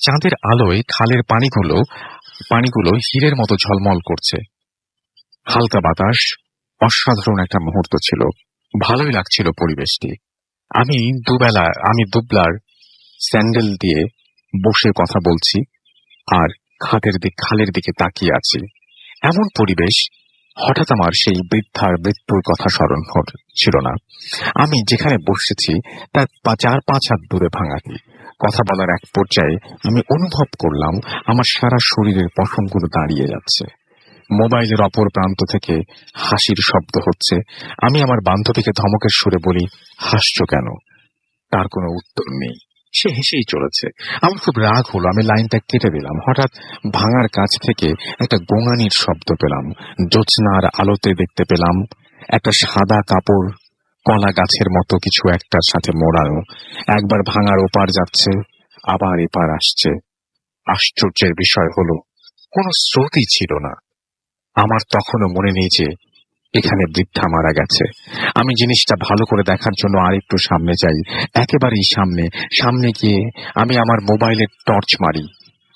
চাঁদের আলোয় খালের পানিগুলো হীরের মতো ঝলমল করছে। হালকা বাতাস, অসাধারণ একটা মুহূর্ত ছিল। ভালোই লাগছিল পরিবেশটি। আমি দুবলার স্যান্ডেল দিয়ে বসে কথা বলছি আর খালের দিকে তাকিয়ে আছি। এমন পরিবেশ হঠাৎ আমার সেই বৃদ্ধার মৃত্যুর কথা স্মরণ ছিল না। আমি যেখানে বসেছি তার 4-5 হাত দূরে ভাঙাটি। কথা বলার এক পর্যায়ে আমি অনুভব করলাম আমার সারা শরীরের পশমগুলো দাঁড়িয়ে যাচ্ছে। মোবাইলের অপর প্রান্ত থেকে হাসির শব্দ হচ্ছে। আমি আমার বান্ধবীকে ধমকের সুরে বলি, হাসছো কেন? তার কোনো উত্তর নেই, সে হেসেই চলেছে। আমার খুব রাগ হলো, আমি লাইনটা কেটে দিলাম। হঠাৎ ভাঙার কাছ থেকে একটা গোঙানির শব্দ পেলাম। জ্যোৎস্নার আলোতে দেখতে পেলাম একটা সাদা কাপড় কলা গাছের মতো কিছু একটার সাথে মোড়ানো। একবার ভাঙার ওপার যাচ্ছে, আবার এপার আসছে। আশ্চর্যের বিষয় হলো কোনো স্রোতই ছিল না। আমার তখনও মনে নেই যে এখানে বৃদ্ধা মারা গেছে। আমি জিনিসটা ভালো করে দেখার জন্য আরেকটু সামনে যাই। একেবারেই সামনে গিয়ে আমি আমার মোবাইলের টর্চ মারি।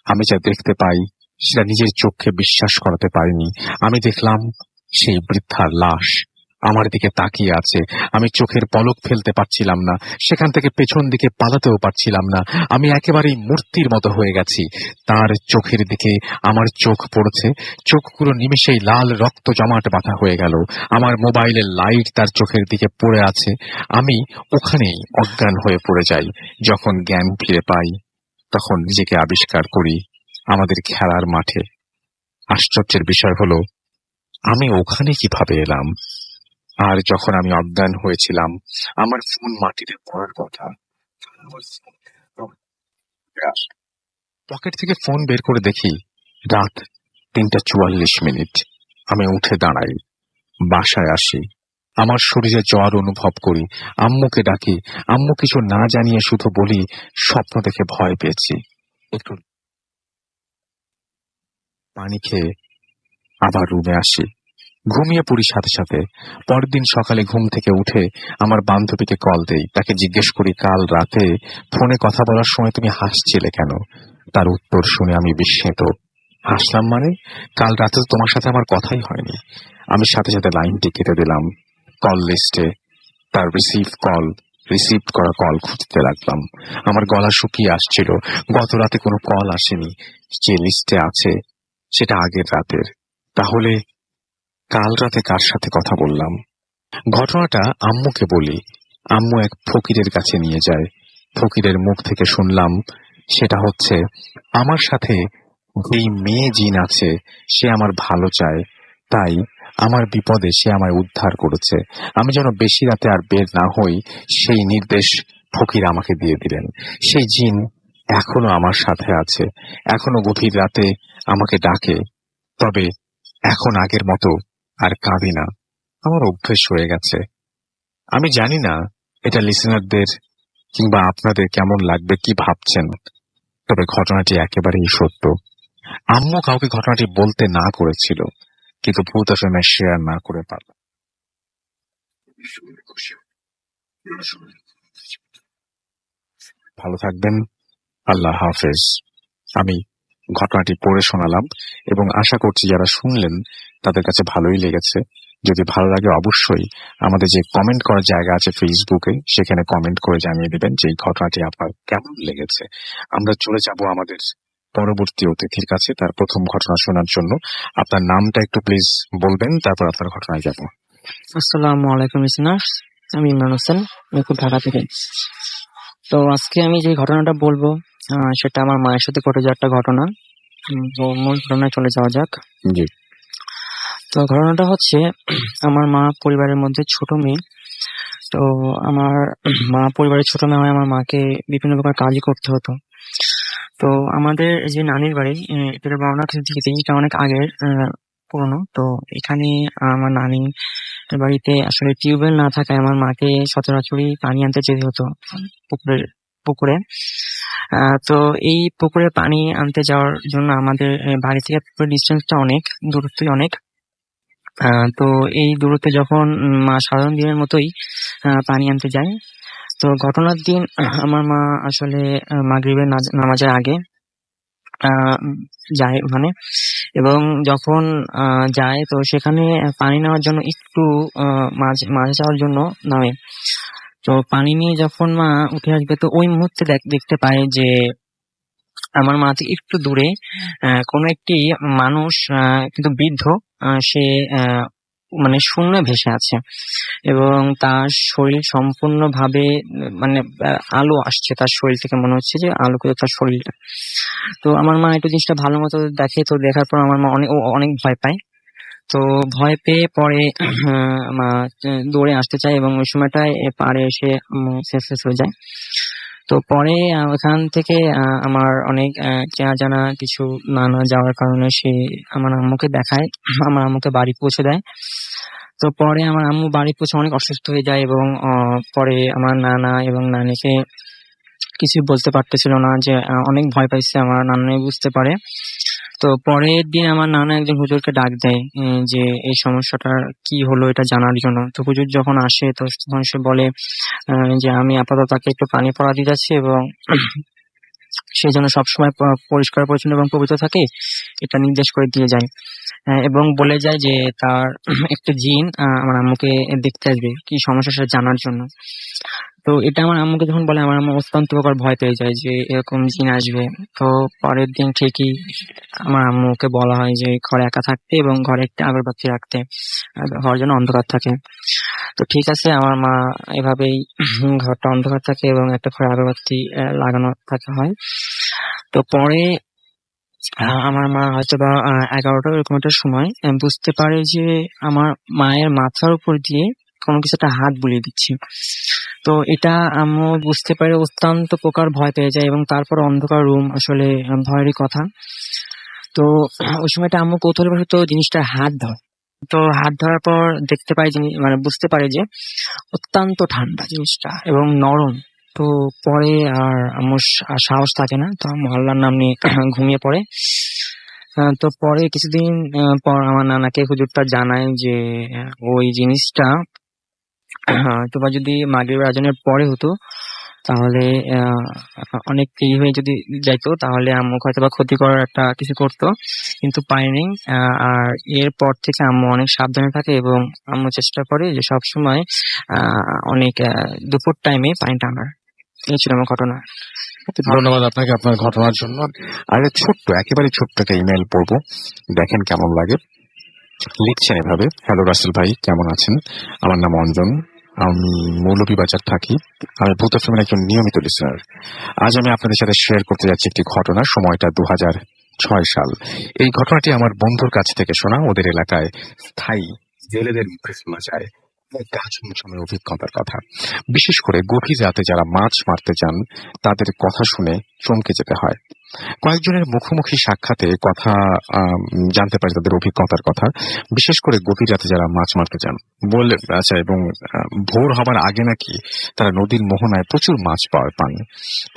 আমি যা দেখতে পাই সেটা নিজের চোখে বিশ্বাস করাতে পারিনি। আমি দেখলাম সেই বৃদ্ধার লাশ আমার দিকে তাকিয়ে আছে। আমি চোখের পলক ফেলতে পারছিলাম না, সেখান থেকে পেছন দিকে পালাতেও পারছিলাম না। আমি একেবারেই মূর্তির মতো হয়ে গেছি। তার চোখের দিকে আমার চোখ পড়েছে। চোখগুলো নিমেষেই লাল রক্ত জমাট বাঁধা হয়ে গেল। আমার মোবাইলের লাইট তার চোখের দিকে পড়ে আছে। আমি ওখানেই অজ্ঞান হয়ে পড়ে যাই। যখন জ্ঞান ফিরে পাই তখন নিজেকে আবিষ্কার করি আমাদের খেলার মাঠে। আশ্চর্যের বিষয় হলো আমি ওখানে কিভাবে এলাম। আর যখন আমি অজ্ঞান হয়েছিলাম আমার ফোন মাটিতে পড়ার কথা। পকেট থেকে ফোন বের করে দেখি রাত 3:44। আমি উঠে দাঁড়াই, বাসায় আসি, আমার শরীরে জ্বর অনুভব করি, আম্মুকে ডাকি। আম্মু কিছু না জানিয়ে শুধু বলি স্বপ্ন দেখে ভয় পেয়েছি। একটু পানি খেয়ে আবার রুমে আসি, ঘুমিয়ে পড়ি সাথে সাথে। পরের দিন সকালে ঘুম থেকে উঠে আমার বান্ধবীকে কল দেই, তাকে জিজ্ঞেস করি কাল রাতে ফোনে কথা বলার সময় তুমি হাসছিলে কেন। তার উত্তর শুনে আমি বিস্মিত। হাসলাম মানে? কাল রাতে তো তোমার সাথে আমার কথাই হয়নি। আমি সাথে সাথে লাইনটি কেটে দিলাম। কল লিস্টে তার রিসিভ করা কল খুঁজতে লাগলাম। আমার গলা শুকিয়ে আসছিল। গত রাতে কোনো কল আসেনি, যে লিস্টে আছে সেটা আগের রাতের। তাহলে কাল রাতে কার সাথে কথা বললাম? ঘটনাটা আম্মুকে বলি, আম্মু এক ফকিরের কাছে নিয়ে যায়। ফকিরের মুখ থেকে শুনলাম সেটা হচ্ছে আমার সাথে যেই মেয়ে জিন আছে সে আমার ভালো চায়, তাই আমার বিপদে সে আমায় উদ্ধার করেছে। আমি যেন বেশি রাতে আর বের না হই সেই নির্দেশ ফকির আমাকে দিয়ে দিলেন। সেই জিন এখনো আমার সাথে আছে, এখনো গভীর রাতে আমাকে ডাকে। তবে এখন আগের মতো আর কাঁদি না, আমার অভ্যেস হয়ে গেছে। আমি জানি না এটা লিসেনারদের কিংবা আপনাদের কেমন লাগবে, কি ভাবছেন, তবে ঘটনাটি একেবারেই সত্য। আম্মু কাউকে ঘটনাটি বলতে না করেছিল, কিন্তু ভূত আসলে শেয়ার না করে পারল। ভালো থাকবেন, আল্লাহ হাফেজ। আমি ঘটনাটি পড়ে শোনালাম এবং আশা করছি যারা শুনলেন তাদের কাছে ভালোই লেগেছে। যদি ভালো লাগে অবশ্যই আমাদের যে কমেন্ট করার জায়গা আছে ফেসবুকে, সেখানে কমেন্ট করে জানিয়ে দেবেন যে এই ঘটনাটি আপনার কেমন লেগেছে। আমরা চলে যাব আমাদের পরবর্তী অতিথির কাছে তার প্রথম ঘটনা শোনার জন্য। আপনার নামটা একটু প্লিজ বলবেন, তারপর আপনার ঘটনায় যাব। আসসালামু আলাইকুম লিসেনার্স, আমি ইমরান হোসেন, মিরপুর, ঢাকা থেকে। তো আজকে আমি যে ঘটনাটা বলবো সেটা আমার মায়ের সাথে ঘটে যাওয়া একটা ঘটনা। তো মূল ঘটনায় চলে যাওয়া যাক। জি। তো ঘটনাটা হচ্ছে, আমার মা পরিবারের মধ্যে ছোট মেয়ে। তো আমার মা পরিবারের ছোট মেয়ে হয়, আমার মাকে বিভিন্ন প্রকার কাজই করতে হতো। তো আমাদের যে নানির বাড়ি, এটা বর্ণনা দিকে এটা অনেক আগের পুরনো। তো এখানে আমার নানি বাড়িতে আসলে টিউবওয়েল না থাকায় আমার মাকে সচরাচরই পানি আনতে যেতে হতো পুকুরে। তো এই পুকুরে পানি আনতে যাওয়ার জন্য আমাদের বাড়ি থেকে পুকুরের ডিস্টেন্সটা অনেক, দূরত্বই অনেক। তো এই দূরত্বে যখন মা সাধারণ দিনের মতোই পানি আনতে যায়, তো ঘটনার দিন আমার মা আসলে মাগরিবের নামাজের আগে যায় ওখানে, এবং যখন যায় তো সেখানে পানি নেওয়ার জন্য একটু মাঝে যাওয়ার জন্য নামে। তো পানি নিয়ে যখন মা উঠে আসবে, তো ওই মুহূর্তে দেখতে পায় যে আমার মা থেকে একটু দূরে কোনো একটি মানুষ, কিন্তু বৃদ্ধ, সে মানে শূন্যে ভেসে আছে এবং তার শরীর সম্পূর্ণভাবে মানে আলো আসছে তার শরীর থেকে, মনে হচ্ছে যে আলোকিত তার শরীরটা। তো আমার মা একটু জিনিসটা ভালো মতো দেখে। তো দেখার পর আমার মা অনেক ভয় পায়। তো ভয় পেয়ে পরে মা দৌড়ে আসতে চায় এবং ওই সময়টায় পাড়ে এসে শেষ হয়ে যায়। তো পরে ওখান থেকে আমার অনেক চেনা জানা কিছু নানা যাওয়ার কারণে সে আমার আম্মুকে দেখায়, আমার আম্মুকে বাড়ি পৌঁছে দেয়। তো পরে আমার আম্মু বাড়ি পৌঁছে অনেক অসুস্থ হয়ে যায় এবং পরে আমার নানা এবং নানিকে কিছু বলতে পারতেছিল না, যে অনেক ভয় পাইছে। আমার নানাই বুঝতে পারে। তো পরের দিন আমার নানা একজন হুজুরকে ডাক দেয় যে এই সমস্যাটার কি হলো এটা জানার জন্য। তো হুজুর যখন আসে তো তখন সে বলে যে আমি আপাতত তাকে একটু পানি পড়া দিয়ে যাচ্ছি এবং সে যেন সবসময় পরিষ্কার পরিচ্ছন্ন এবং পবিত্র থাকে এটা নির্দেশ করে দিয়ে যায়, এবং বলে যায় যে তার একটা জিন আমার আম্মুকে দেখতে আসবে কি সমস্যা সেটা জানার জন্য। তো এটা আমার আম্মুকে যখন বলে, আমার আম্মু অত্যন্ত প্রকার ভয় পেয়ে যায় যে এরকম জিন আসবে। তো পরের দিন ঠিকই আমার আম্মুকে বলা হয় যে ঘরে একা থাকতে এবং ঘরে একটা আগরবাতি রাখতে, ঘর যেন অন্ধকার থাকে। তো ঠিক আছে, আমার মা এভাবেই ঘরটা অন্ধকার থাকে এবং একটা ঘরে আগরবাতি লাগানো থাকে হয়। তো পরে আমার মা হয়তো বা 11টা এরকম একটা সময় বুঝতে পারে যে আমার মায়ের মাথার উপর দিয়ে কোনো কিছু একটা হাত বুলিয়ে দিচ্ছে। তো এটা আম্মু বুঝতে পারে, অত্যন্ত প্রকার ভয় পেয়ে যায়, এবং তারপর অন্ধকার রুম, আসলে ভয়েরই কথা। তো ওই সময়টা আম্মু কৌতূহলবশত জিনিসটার হাত ধরে। তো হাত ধরার পর দেখতে পাই, মানে বুঝতে পারে যে অত্যন্ত ঠান্ডা জিনিসটা এবং নরম। তো পরে আর আম্মুর সাহস থাকে না, তো আম্মু আল্লাহর নাম নিয়ে ঘুমিয়ে পড়ে। তো পরে কিছুদিন পর আমার নানাকে হুজুরটা জানায় যে ওই জিনিসটা তোমার যদি মাগরিবের আজানের পরে হতো তাহলে অনেক দেরি হয়ে যদি যাইতো, তাহলে আম্মু হয়তো বা ক্ষতি করার একটা কিছু করতো, কিন্তু পায়নি। আর এরপর থেকে আম্মু অনেক সাবধানে থাকে এবং আম্মু চেষ্টা করে যে সবসময় অনেক দুপুর টাইমে পানি টানার। এই ছিল আমার ঘটনা। ধন্যবাদ আপনাকে আপনার ঘটনার জন্য। আর একেবারে ছোট্ট একটা ইমেল পড়বো, দেখেন কেমন লাগে। লিখছেন এভাবে: হ্যালো রাসেল ভাই, কেমন আছেন? আমার নাম অঞ্জন, আমি মৌলভীবাজার থাকি। আমি ভূত এফএমের একজন নিয়মিত লিসনার। আজ আমি আপনাদের সাথে শেয়ার করতে যাচ্ছি একটি ঘটনা। সময়টা 2006 সাল। এই ঘটনাটি আমার বন্ধুর কাছ থেকে শোনা। ওদের এলাকায় স্থায়ী জেলেদের মুখে শোনা যায় গাছমুছমের অভিজ্ঞতার কথা। বিশেষ করে গভীর রাতে যারা মাছ মারতে যান তাদের কথা শুনে চমকে যেতে হয়। কয়েকজনের মুখোমুখি সাক্ষাতে কথা জানতে পারি তাদের অভিজ্ঞতার কথা। বিশেষ করে গভীর রাতে যারা মাছ মারতে যান বলে, আচ্ছা, এবং ভোর হবার আগে নাকি তারা নদীর মোহনায় প্রচুর মাছ পান।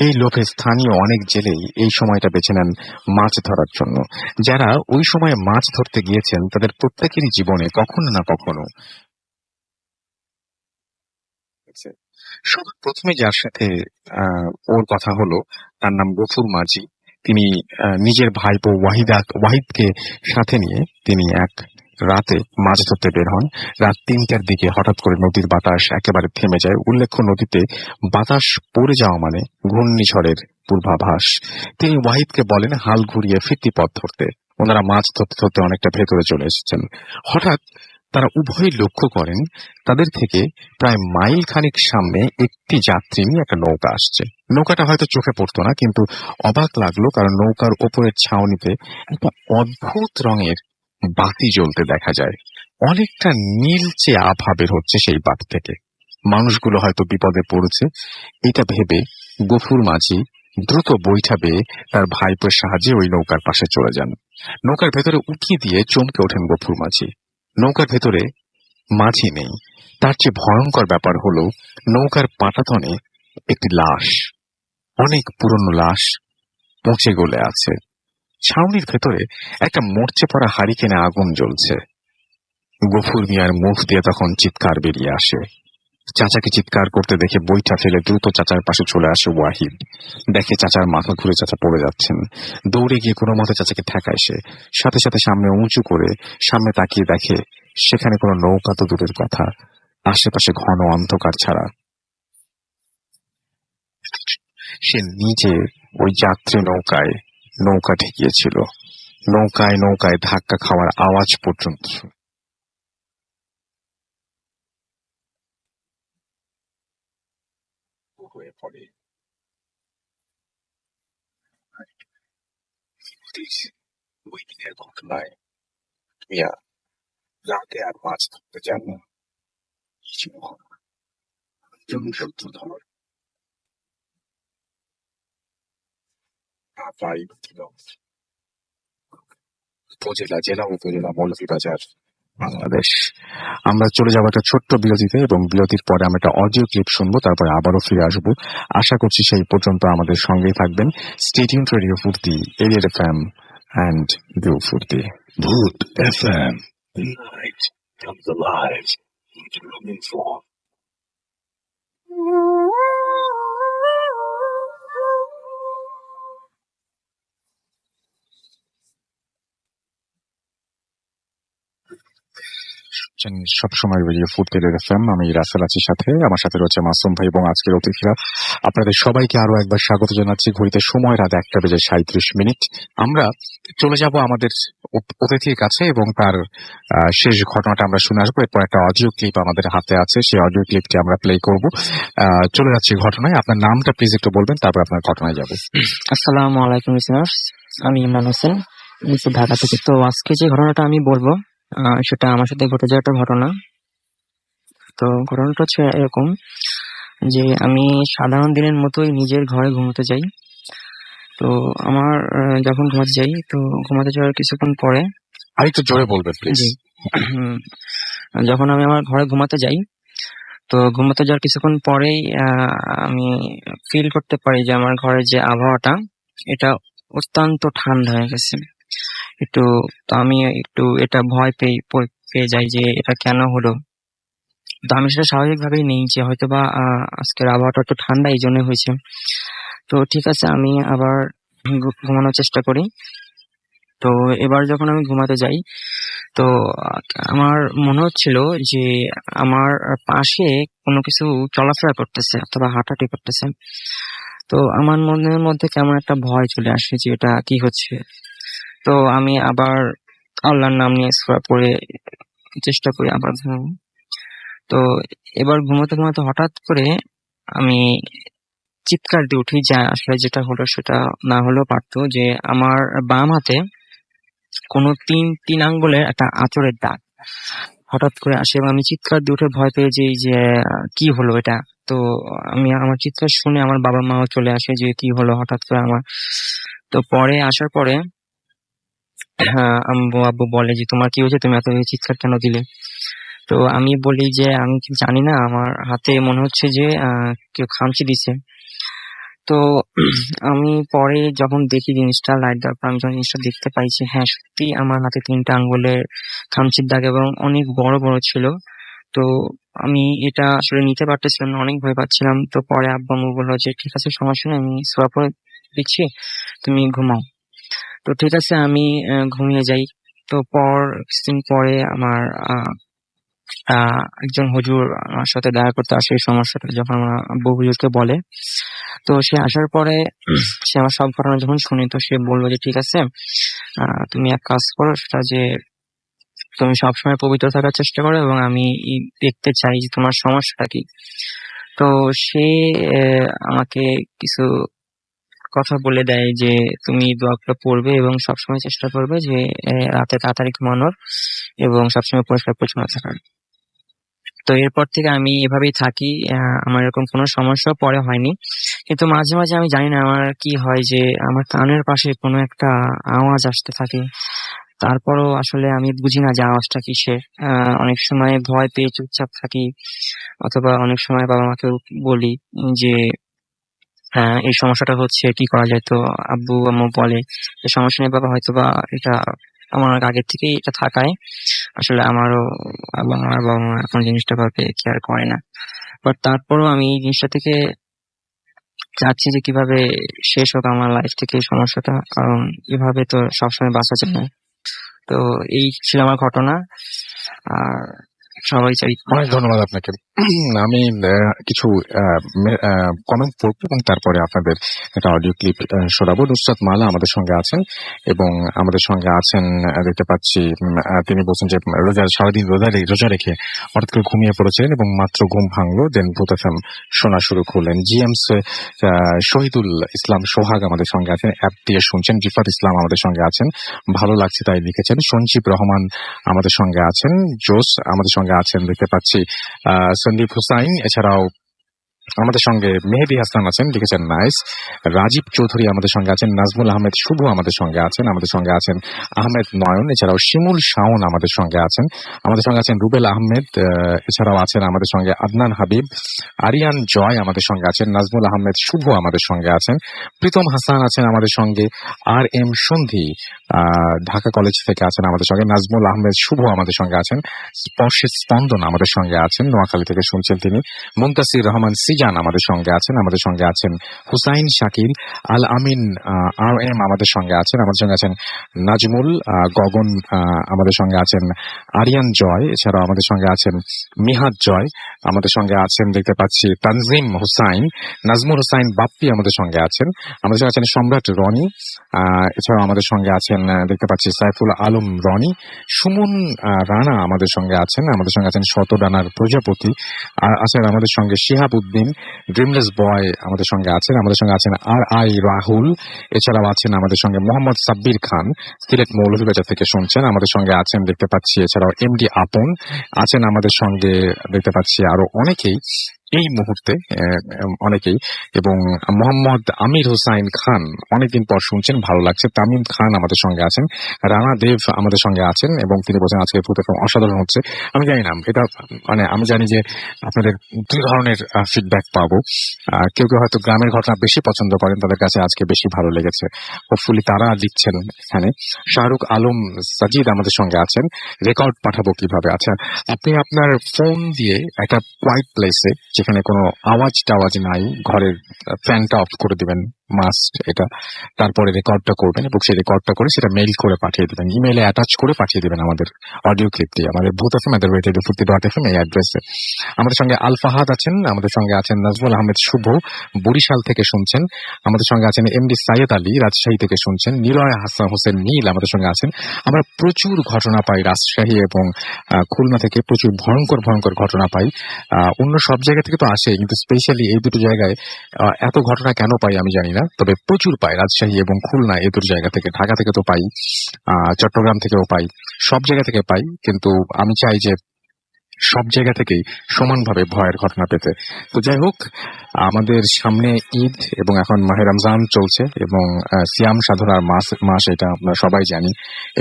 এই লোভে স্থানীয় অনেক জেলেই এই সময়টা বেছে নেন মাছ ধরার জন্য। যারা ওই সময় মাছ ধরতে গিয়েছেন তাদের প্রত্যেকেরই জীবনে কখনো না কখনো সবার প্রথমে যার সাথে ওর কথা হলো তার নাম গফুর মাঝি। তিনি নিজের ভাইপো ওয়াহিদকে সাথে নিয়ে তিনি এক রাতে মাছ ধরতে বের হন। রাত 3টার দিকে হঠাৎ করে নদীর বাতাস একেবারে থেমে যায়। উল্লেখ্য, নদীতে বাতাস পড়ে যাওয়া মানে ঘূর্ণিঝড়ের পূর্বাভাস। তিনি ওয়াহিদকে বলেন হাল ঘুরিয়ে ফিরতি পথ ধরতে। ওনারা মাছ ধরতে ধরতে অনেকটা ভেতরে চলে এসেছেন। হঠাৎ তারা উভয়ই লক্ষ্য করেন তাদের থেকে প্রায় মাইল খানিক সামনে একটি যাত্রী নিয়ে একটা নৌকা আসছে। নৌকাটা হয়তো চোখে পড়তো না, কিন্তু অবাক লাগলো কারণ নৌকার ওপরের ছাউনিতে একটা অদ্ভুত রঙের বাতি জ্বলতে দেখা যায়। অনেকটা নীলচে আভা বের হচ্ছে সেই বাতি থেকে। মানুষগুলো হয়তো বিপদে পড়েছে এটা ভেবে গফুর মাঝি দ্রুত বৈঠা বেয়ে তার ভাইপোর সাহায্যে ওই নৌকার পাশে চলে যান। নৌকার ভেতরে উঠিয়ে দিয়ে চমকে ওঠেন গফুর মাঝি। নৌকার ভেতরে মাঝি নেই। তার চেয়ে ভয়ঙ্কর ব্যাপার হলো নৌকার পাটাতনে একটি লাশ, অনেক পুরনো লাশ, পচে গলে আছে। ছাউনির ভেতরে একটা মরচে পড়া হারিকেনে আগুন জ্বলছে। গফুর মিয়ার মুখ দিয়ে তখন চিৎকার বেরিয়ে আসে। চাচাকে চিৎকার করতে দেখে বইটা ফেলে দ্রুত চাচার পাশে চলে আসে ওয়াহিদ। দেখে চাচার মাথা ঘুরে চাচা পড়ে যাচ্ছেন। দৌড়ে গিয়ে কোনো মতে চাচাকে ঠেকায় সে। সাথে সাথে সামনে উঁচু করে সামনে তাকিয়ে দেখে সেখানে কোনো নৌকা তো দূরের কথা, আশেপাশে ঘন অন্ধকার ছাড়া। সে নিজে ওই যাত্রী নৌকা ঠেকিয়েছিল। নৌকায় নৌকায় ধাক্কা খাওয়ার আওয়াজ পর্যন্ত হয়ে পড়ে। ওই দিনের ঘটনায় মিয়া রাতে আর মাছ ধরতে যান না। সূত্রধর উপজেলা, জেলা উপজেলা, মৌলভীবাজার, বাংলাদেশ। আমরা চলে যাবো একটা ছোট্ট বিরতিতে এবং বিরতির পরে আমরা একটা অডিও ক্লিপ শুনবো, তারপরে আবারও ফিরে আসবো। আশা করছি সেই পর্যন্ত আমাদের সঙ্গেই থাকবেন। স্টে টিউনড টু রেডিও ফুর্তি, area FM and View Furti. Voot FM. The night comes alive. What you're looking for. সবসময় রেডিও ফুর্তি এফএম। আমি রাসেল আছি সাথে, আমার সাথে রয়েছে মাসুম ভাই এবং আজকের অতিথিরা। আপনাদের সবাইকে আরো একবার স্বাগত জানাচ্ছি। ঘড়িতে সময় রাত 1:37। আমরা চলে যাব আমাদের অতিথির কাছে এবং তার শেষ ঘটনাটা আমরা শুনে আসবো। এরপর একটা অডিও ক্লিপ আমাদের হাতে আছে, সেই অডিও ক্লিপটি আমরা প্লে করব। চলে যাচ্ছি ঘটনায়। আপনার নামটা প্লিজ একটু বলবেন, তারপর আপনার ঘটনায় যাবো। আসসালামু আলাইকুম লিসেনার্স, আমি ইমরান হোসেন, ঢাকা থেকে। তো আজকে যে ঘটনাটা আমি বলবো সেটা আমার সাথে ঘটে যাওয়া একটা ঘটনা। তো ঘটনাটা হচ্ছে এরকম যে আমি সাধারণ দিনের মতোই নিজের ঘরে ঘুমোতে যাই। তো আমার যখন ঘুমাতে যাই, তো ঘুমাতে যাওয়ার কিছুক্ষণ পরে আরেকটু জোরে বলবেন প্লিজ। জি হুম, যখন আমি আমার ঘরে ঘুমাতে যাই, তো ঘুমাতে যাওয়ার কিছুক্ষণ পরেই আমি ফিল করতে পারি যে আমার ঘরের যে আবহাওয়াটা এটা অত্যন্ত ঠান্ডা হয়ে গেছে। একটু তো আমি একটু এটা ভয় পেয়ে যাই যে এটা কেন হলো। তো আমি সেটা স্বাভাবিকভাবেই নেই যে হয়তোবা আজকের আবহাওয়াটা একটু ঠান্ডা এই জন্য হয়েছে। তো ঠিক আছে, আমি আবার ঘুমানোর চেষ্টা করি। তো এবার যখন আমি ঘুমাতে যাই, তো আমার মনে হচ্ছিল যে আমার পাশে কোনো কিছু চলাফেরা করতেছে অথবা হাঁটাহাঁটি করতেছে। তো আমার মনের মধ্যে কেমন একটা ভয় চলে আসে যে এটা কি হচ্ছে। তো আমি আবার আল্লাহর নাম নিয়ে সূরা পড়ে চেষ্টা করি আবার ঘুমাবো। তো এবার ঘুমাতে ঘুমাতে হঠাৎ করে আমি চিৎকার দিয়ে উঠি, যা আসলে যেটা হলো সেটা না হলেও পারতো, যে আমার বাম হাতে কোনো তিন আঙ্গুলের একটা আঁচড়ের দাগ হঠাৎ করে আসে এবং আমি চিৎকার দিয়ে উঠে ভয় পেয়ে যাই যে কি হলো এটা। তো আমি আমার চিৎকার শুনে আমার বাবা মাও চলে আসে যে কি হলো হঠাৎ করে আমার। তো পরে আসার পরে আব্বু বলে যে তোমার কি হয়েছে, তুমি এত চিৎকার কেন দিলে? তো আমি বলি যে আমি কি জানি না, আমার হাতে মনে হচ্ছে যে কেউ খামচি দিছে। তো আমি পরে যখন দেখি জিনিসটা, লাইট দেওয়ার পর আমি যখন জিনিসটা দেখতে পাইছি, হ্যাঁ সত্যি আমার হাতে 3টা আঙ্গুলের খামচির দাগ এবং অনেক বড় বড় ছিল। তো আমি এটা আসলে নিতে পারতেছিলাম না, অনেক ভয় পাচ্ছিলাম। তো পরে আব্বু আম্মু বললো যে ঠিক আছে, সমস্যা নেই, আমি সূরা পড়ে দিচ্ছি, তুমি ঘুমাও। তো ঠিক আছে, আমি ঘুমিয়ে যাই। তো কিছুদিন পরে আমার একজন হুজুর আমার সাথে দেখা করতে আসে এই সমস্যাটা, যখন আমার আব্বু হুজুরকে বলে। তো সে আসার পরে সে আমার সব ঘটনা যখন শুনি, তো সে বললো যে ঠিক আছে, তুমি এক কাজ করো, সেটা যে তুমি সবসময় পবিত্র থাকার চেষ্টা করো এবং আমি দেখতে চাই যে তোমার সমস্যাটা কি। তো সে আমাকে কিছু কথা বলে দেয় যে তুমি দোয়াগুলো পড়বে এবং সবসময় চেষ্টা করবে যে রাতে তাড়াতাড়ি ঘুমানোর এবং সবসময় পরিষ্কার পরিচ্ছন্ন থাকার। তো এরপর থেকে আমি এভাবেই থাকি। আমার এরকম কোনো সমস্যা পরে হয়নি, কিন্তু মাঝে মাঝে আমি জানি না আমার কি হয় যে আমার কানের পাশে কোনো একটা আওয়াজ আসতে থাকে। তারপরও আসলে আমি বুঝি না যে আওয়াজটা কিসের। অনেক সময় ভয় পেয়ে চুপচাপ থাকি, অথবা অনেক সময় বাবা মাকেও বলি যে এই সমস্যাটা হচ্ছে, কি করা যায়। তো আব্বু আম্মু বলে যে সমস্যা নেই বাবা, হয়তোবা এটা আমার আগের থেকেই এটা থাকায় আসলে আমারও এবং আমার বাবা মা এখন জিনিসটা ভাবে কেয়ার করে না। বাট তারপরও আমি এই জিনিসটা থেকে চাচ্ছি যে কিভাবে শেষ হোক আমার লাইফ থেকে এই সমস্যাটা, কারণ এভাবে তো সবসময় বাঁচা যায় না। তো এই ছিল আমার ঘটনা। আর সবাই চাই। অনেক ধন্যবাদ আপনাকে। আমি কিছু কমেন্ট পড়বো এবং তারপরে আপনাদের একটা অডিও ক্লিপ শোনাবো। নুসরাত মালা আমাদের সঙ্গে আছেন এবং আমাদের সঙ্গে আছেন দেখতে পাচ্ছি তিনি বলছেন যে সারাদিন রোজা রেখে হঠাৎ করে ঘুমিয়ে পড়েছিলেন এবং মাত্র ঘুম ভাঙলো, দেন ভূত এফএম শোনা শুরু করলেন। জিএমস শহীদুল ইসলাম সোহাগ আমাদের সঙ্গে আছেন, অ্যাপ দিয়ে শুনছেন। রিফাত ইসলাম আমাদের সঙ্গে আছেন, ভালো লাগছে তাই লিখেছেন। সঞ্জীব রহমান আমাদের সঙ্গে আছেন। জোস আমাদের সঙ্গে আছেন দেখতে পাচ্ছি। সন্দীপ হুসাইন, এছাড়াও আমাদের সঙ্গে মেহেদি হাসান আছেন, লিখেছেন নাইস। রাজীব চৌধুরী আমাদের সঙ্গে আছেন। নাজমুল আহমেদ শুভ আমাদের সঙ্গে আছেন। আমাদের সঙ্গে আছেন আহমেদ নয়ন, এছাড়াও শিমুল শাওন আমাদের সঙ্গে আছেন। আমাদের সঙ্গে আছেন রুবেল আহমেদ, এছাড়াও আছেন আমাদের সঙ্গে আদনান হাবিব। আরিয়ান জয় আমাদের সঙ্গে আছেন। নাজমুল আহমেদ শুভ আমাদের সঙ্গে আছেন। প্রীতম হাসান আছেন আমাদের সঙ্গে। আর এম সন্ধি ঢাকা কলেজ থেকে আছেন আমাদের সঙ্গে। নাজমুল আহমেদ শুভ আমাদের সঙ্গে আছেন। স্পর্শের স্পন্দন আমাদের সঙ্গে আছেন, নোয়াখালী থেকে শুনছেন তিনি। মুনতাসির রহমান সিজান আমাদের সঙ্গে আছেন। আমাদের সঙ্গে আছেন হুসাইন শাকিল। আল আমিন আর এম আমাদের সঙ্গে আছেন। আমাদের সঙ্গে আছেন নাজমুল গগন, আমাদের সঙ্গে আছেন আরিয়ান জয়, এছাড়াও আমাদের সঙ্গে আছেন মিহাদ জয়। আমাদের সঙ্গে আছেন দেখতে পাচ্ছি তানজিম হুসাইন, নাজমুল হুসাইন বাপ্পি আমাদের সঙ্গে আছেন। আমাদের সঙ্গে আছেন সম্রাট রনি, এছাড়াও আমাদের সঙ্গে আছেন দেখতে পাচ্ছি সাইফুল আলম রনি। সুমন রানা আমাদের সঙ্গে আছেন। আমাদের সঙ্গে আছেন শতডানার প্রজাপতি, আছেন আমাদের সঙ্গে শিহাব উদ্দিন, ড্রিমলেস বয় আমাদের সঙ্গে আছেন, আর আই রাহুল, এছাড়াও আছেন আমাদের সঙ্গে মোহাম্মদ সাব্বির খান, সিলেট মৌলভীবাজার থেকে শুনছেন, আমাদের সঙ্গে আছেন দেখতে পাচ্ছি, এছাড়াও এমডি আপন আছেন আমাদের সঙ্গে দেখতে পাচ্ছি, আরো অনেকেই এই মুহূর্তে অনেকেই, এবং মোহাম্মদ আমির হোসাইন খান অনেকদিন পর শুনছেন, ভালো লাগছে। তামিম খান আমাদের সঙ্গে আছেন, রানা দেব আমাদের সঙ্গে আছেন, এবং তিনি বলছেন আজকে প্রথম অসাধারণ হচ্ছে। আমি জানি না এটা, মানে আমি জানি যে আপনাদের দুই ধরনের ফিডব্যাক পাবো। কেউ কেউ হয়তো গ্রামের ঘটনা বেশি পছন্দ করেন, তাদের কাছে আজকে বেশি ভালো লেগেছে, হোপফুলি তারা লিখছেন এখানে। শাহরুখ আলম সাজিদ আমাদের সঙ্গে আছেন, রেকর্ড পাঠাবো কিভাবে? আচ্ছা, আপনি আপনার ফোন দিয়ে একটা কোয়াইট প্লেসে, যেখানে কোনো আওয়াজ টাওয়াজ নাই, ঘরের ফ্যানটা অফ করে দিবেন, মাস্ট এটা। তারপরে রেকর্ডটা করবেন এবং সেই রেকর্ডটা করে সেটা মেইল করে পাঠিয়ে দিবেন, ইমেইলে অ্যাটাচ করে পাঠিয়ে দিবেন আমাদের অডিও ক্লিপটি, আমাদের ভূত এফএম @radio40.fm এই অ্যাড্রেসে। আমাদের সঙ্গে আল ফাহাদ আছেন, আমাদের সঙ্গে আছেন নাজমুল আহমেদ শুভ, বরিশাল থেকে শুনছেন, আমাদের সঙ্গে আছেন এমডি সাইয়েদ আলী, রাজশাহী থেকে শুনছেন, নিলয় হাসান হোসেন নীল আমাদের সঙ্গে আছেন। আমরা প্রচুর ঘটনা পাই রাজশাহী এবং খুলনা থেকে, প্রচুর ভয়ঙ্কর ভয়ঙ্কর ঘটনা পাই। অন্য সব জায়গা থেকে তো আসে, কিন্তু স্পেশালি এই দুটো জায়গায় এত ঘটনা কেন পাই আমি জানি না, তবে প্রচুর পাই রাজশাহী এবং খুলনা এই দুটো জায়গা থেকে। ঢাকা থেকে তো পাই, চট্টগ্রাম থেকেও পাই, সব জায়গা থেকে পাই, কিন্তু আমি চাই যে সব জায়গা থেকেই সমানভাবে ভয়ের ঘটনা পেতে। তো যাই হোক, আমাদের সামনে ঈদ এবং এখন মাহে রমজান চলছে, এবং সিয়াম সাধনার মাস এটা আমরা সবাই জানি,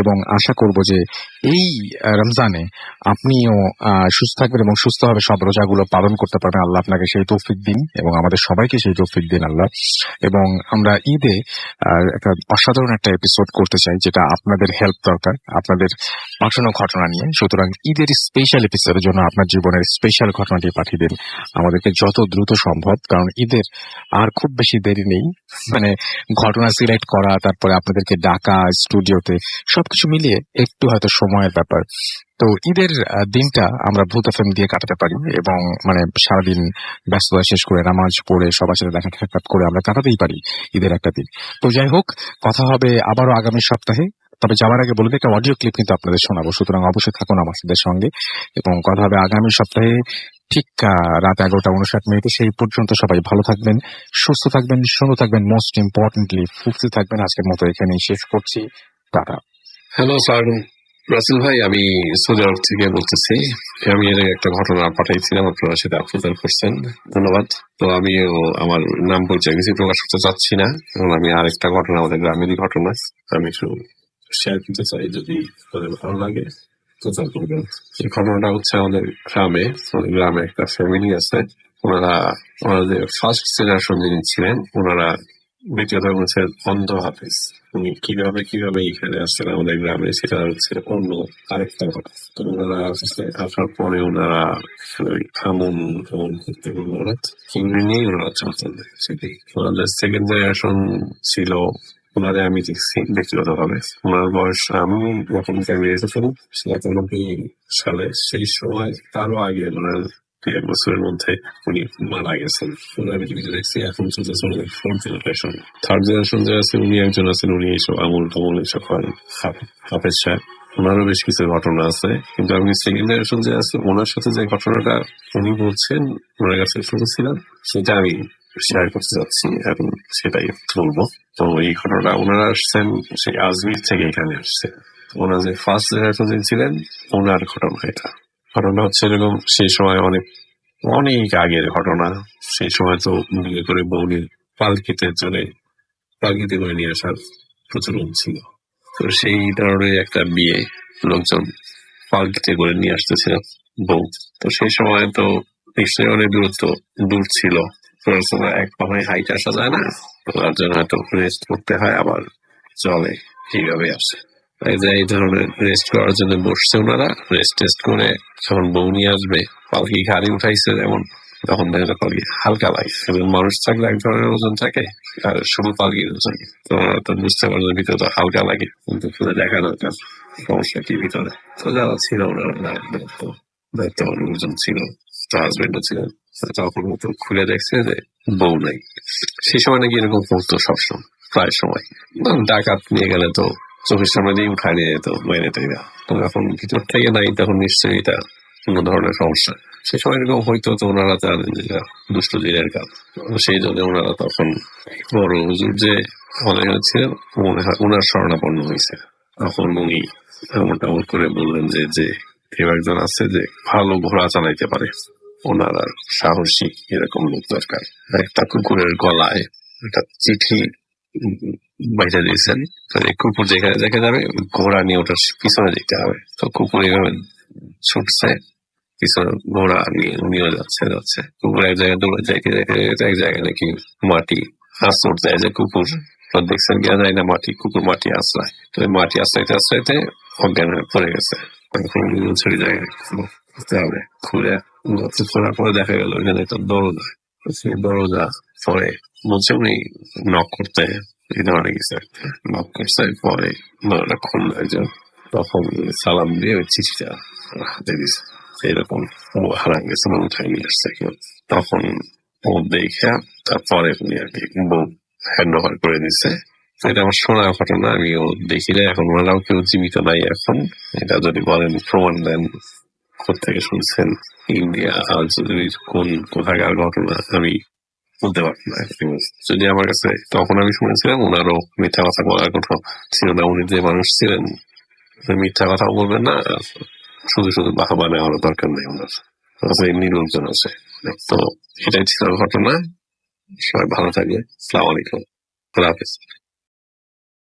এবং আশা করব যে এই রমজানে আপনিও সুস্থ থাকবেন এবং সুস্থভাবে সব রোজাগুলো পালন করতে পারবেন। আল্লাহ আপনাকে সেই তৌফিক দিন এবং আমাদের সবাইকে সেই তৌফিক দিন আল্লাহ। এবং আমরা ঈদে একটা অসাধারণ একটা এপিসোড করতে চাই, যেটা আপনাদের হেল্প দরকার, আপনাদের পাঠানো ঘটনা নিয়ে। সুতরাং ঈদের স্পেশাল এপিসোডের জন্য আপনার জীবনের স্পেশাল ঘটনাটি পাঠিয়ে দিন আমাদেরকে যত দ্রুত সম্ভব, কারণ ঈদের আর খুব বেশি দেরি নেই। মানে ঘটনা সিলেক্ট করা, তারপরে আপনাদেরকে ডাকা স্টুডিওতে, সবকিছু মিলিয়ে একটু হয়তো সময়ের ব্যাপার। তো ঈদের দিনটা আমরা ভূত এফএম দিয়ে কাটাতে পারি, এবং মানে সারাদিন ব্যস্ততা শেষ করে নামাজ পড়ে সবার সাথে দেখা সাক্ষাৎ করে আমরা কাটাতেই পারি ঈদের একটা দিন। তো যাই হোক, কথা হবে আবারও আগামী সপ্তাহে। তবে যাওয়ার আগে বলে দিই, একটা অডিও ক্লিপ কিন্তু আপনাদের শোনাবো, সুতরাং অবশ্যই থাকুন আমাদের সঙ্গে, এবং কথা হবে আগামী সপ্তাহে ঠিক রাত 11:59। সেই পর্যন্ত সবাই ভালো থাকবেন, সুস্থ থাকবেন, সুন্দর থাকবেন, মোস্ট ইম্পর্টেন্টলি ফুর্তি থাকবেন। আজকের মতো এখানেই শেষ করছি, টাটা। হ্যালো স্যার, রাসেল ভাই, আমি সৌদি আরব থেকে বলতেছি। আমি এর আগে একটা ঘটনা পাঠাইছিলাম, আপনারা সেটা আপ্রচার করছেন, ধন্যবাদ। তো আমিও আমার নাম পরিচয় কিছু প্রকাশ করতে চাচ্ছি না, এবং আমি আরেকটা ঘটনা, আমাদের গ্রামেরই ঘটনা, আমি একটু শেয়ার করতে চাই, যদি ভালো লাগে প্রচার করবেন। এই ঘটনাটা হচ্ছে আমাদের গ্রামে একটা ফ্যামিলি আছে, ওনাদের ফার্স্ট জেনারেশন যিনি ছিলেন, ওনারা ব্যক্তিগত হচ্ছে অন্ধ হাফেজ। উনি কিভাবে এখানে আসছেন আমাদের গ্রামে, সেটা হচ্ছে অন্য আরেকটা কথা। তো ওনারা আসার পরে ওনারা খামন করতে চিংড়ি নিয়েই ওনারা চলতেন। সেটাই ওনাদের সেকেন্ড জেনারেশন ছিল। ওনারে আমি দেখছি ব্যক্তিগত ভাবে, ওনার বয়স আমি যখন ফ্যামিলি এসেছিলাম 1990 সালে, সেই সময় তারও আগে ওনার 1 বছরের মধ্যে উনি মারা গেছেন। আমি টিভিতে দেখছি। এখন চলতেছে ফোর্থ জেনারেশন, থার্ড জেনারেশন যে আছে, উনি একজন আছেন, উনি এইসব আমল টামল এইসব করেন, হাফেজ সাহেব। ওনারও বেশ কিছু ঘটনা আছে, কিন্তু আমি সেকেন্ড জেনারেশন যে আছে, ওনার সাথে যে ঘটনাটা উনি বলছেন, ওনার কাছে শুনেছিলাম, সেটা আমি শেয়ার করতে যাচ্ছি, এখন সেটাই বলবো। তো এই ঘটনাটা, ওনারা আসছেন সেই আজমির থেকে এখানে আসছে। ওনার যে ফার্স্ট জেনারেশন যে ছিলেন, ওনার ঘটনা এটা। ঘটনা হচ্ছে এরকম, সেই সময় অনেক আগের ঘটনা। সেই সময় তো বিয়ে করে বউকে পালকিতে করে নিয়ে আসার প্রচলন ছিল। তো সেই ধরনের একটা বিয়ে, লোকজন পালকিতে করে নিয়ে আসতেছিল বউ। তো সেই সময় তো নিশ্চয়ই অনেক দূর ছিল, এক পাহাড়ে হাইট আসা যায় না, তার জন্য হয়তো রেস্ট করতে হয়, আবার চলে এইভাবে আসে। এই ধরনের রেস্ট করার জন্য বসছে ওনারা, রেস্ট করে যখন বউ নিয়ে আসবে, পালকি গাড়ি উঠাইছে যেমন, তখন দেখা যায় পালকি হালকা লাগে। মানুষ থাকলে এক ধরনের ওজন থাকে, আর শুধু পালকির ওজন, তো ওনারা তো বুঝতে পারবে ভিতরে তো হালকা লাগে, কিন্তু খুলে দেখা দরকার সমস্যা কি ভিতরে। তো যারা ছিল ওনারা দায়িত্ববান লোকজন ছিল, তো হাজবেন্ডও ছিলেন, তখন তো খুলে দেখছে যে বউ নাই। সেই সময় নাকি এরকম করতো সবসময়, প্রায় সময় ডাকাত নিয়ে গেলে তো চোখের সামনে দিয়ে উঠায় নিয়ে যেত মেরে তৈরা। তো যখন ভিতর থেকে নাই, তখন নিশ্চয়ই এটা কোনো ধরনের সমস্যা। সে সময় এরকম হয়তো তো ওনারা জানেন যে এটা দুষ্ট জিনের কাজ, সেই জন্য ওনারা তখন বড় হুজুর যে আমাদের ছিলেন মনে হয় ওনার শরণাপন্ন হয়েছে। তখন উনি মোটামুটি করে বললেন যে কেউ একজন আছে যে ভালো ঘোড়া চালাইতে পারে, ওনার আর সাহসী এরকম লোক দরকার। একটা কুকুরের গলায় একটা চিঠি বাইরে দিয়েছেন, কুকুর যেখানে দেখে যাবে ঘোড়া নিয়ে ওটার পিছনে যেতে হবে। তো কুকুর এইভাবে ছুটছে পিছনে, ঘোড়া নিয়ে উনিও যাচ্ছে। কুকুর এক জায়গায় দৌড়ে যাইতে এক জায়গায় নাকি মাটি আশ্রয় দেয় যে কুকুর দেখছেন গিয়া যায় না মাটি, কুকুর মাটি আশ্রয়, তো মাটি আশ্রয়তে অজ্ঞান হয়ে পড়ে গেছে। ছেড়ে জায়গায় হবে খুলে খোলার পরে দেখা গেল এখানে একটা দরজা, সেই দরজা পরে বলছে উনি নক করতে এই ধরনের কিছু একটা নক করছে, পরে দরজা খুললো একজন, তখন সালাম দিয়ে ওই চিঠিটা হাতে দিছে এরকম ও হারা গেছে উঠাই নিয়ে আসছে কেউ। তখন ও দেখে তারপরে উনি আর কি বউ হ্যান্ড ওভার করে দিচ্ছে। এটা আমার শোনা ঘটনা, আমি ও দেখি না, এখন ওনারাও কেউ জীবিত নাই এখন। এটা যদি বলেন প্রমাণ দেন কোথেকে শুনছেন ইন্ডিয়া আর যদি কোথাকার ঘটনা আমি বলতে পারবো না। যদি আমার কাছে তখন আমি শুনেছিলাম ওনারও মিথ্যা কথা বলার কথা ছিল না, উনি যে মানুষ ছিলেন মিথ্যা কথা বলবেন না, শুধু শুধু বাহাবা নেওয়ার দরকার নেই ওনার, এমনি লোকজন আছে। তো এটাই ছিল ঘটনা। সবাই ভালো থাকবে। আসসালামু আলাইকুম, আল্লাহ হাফেজ।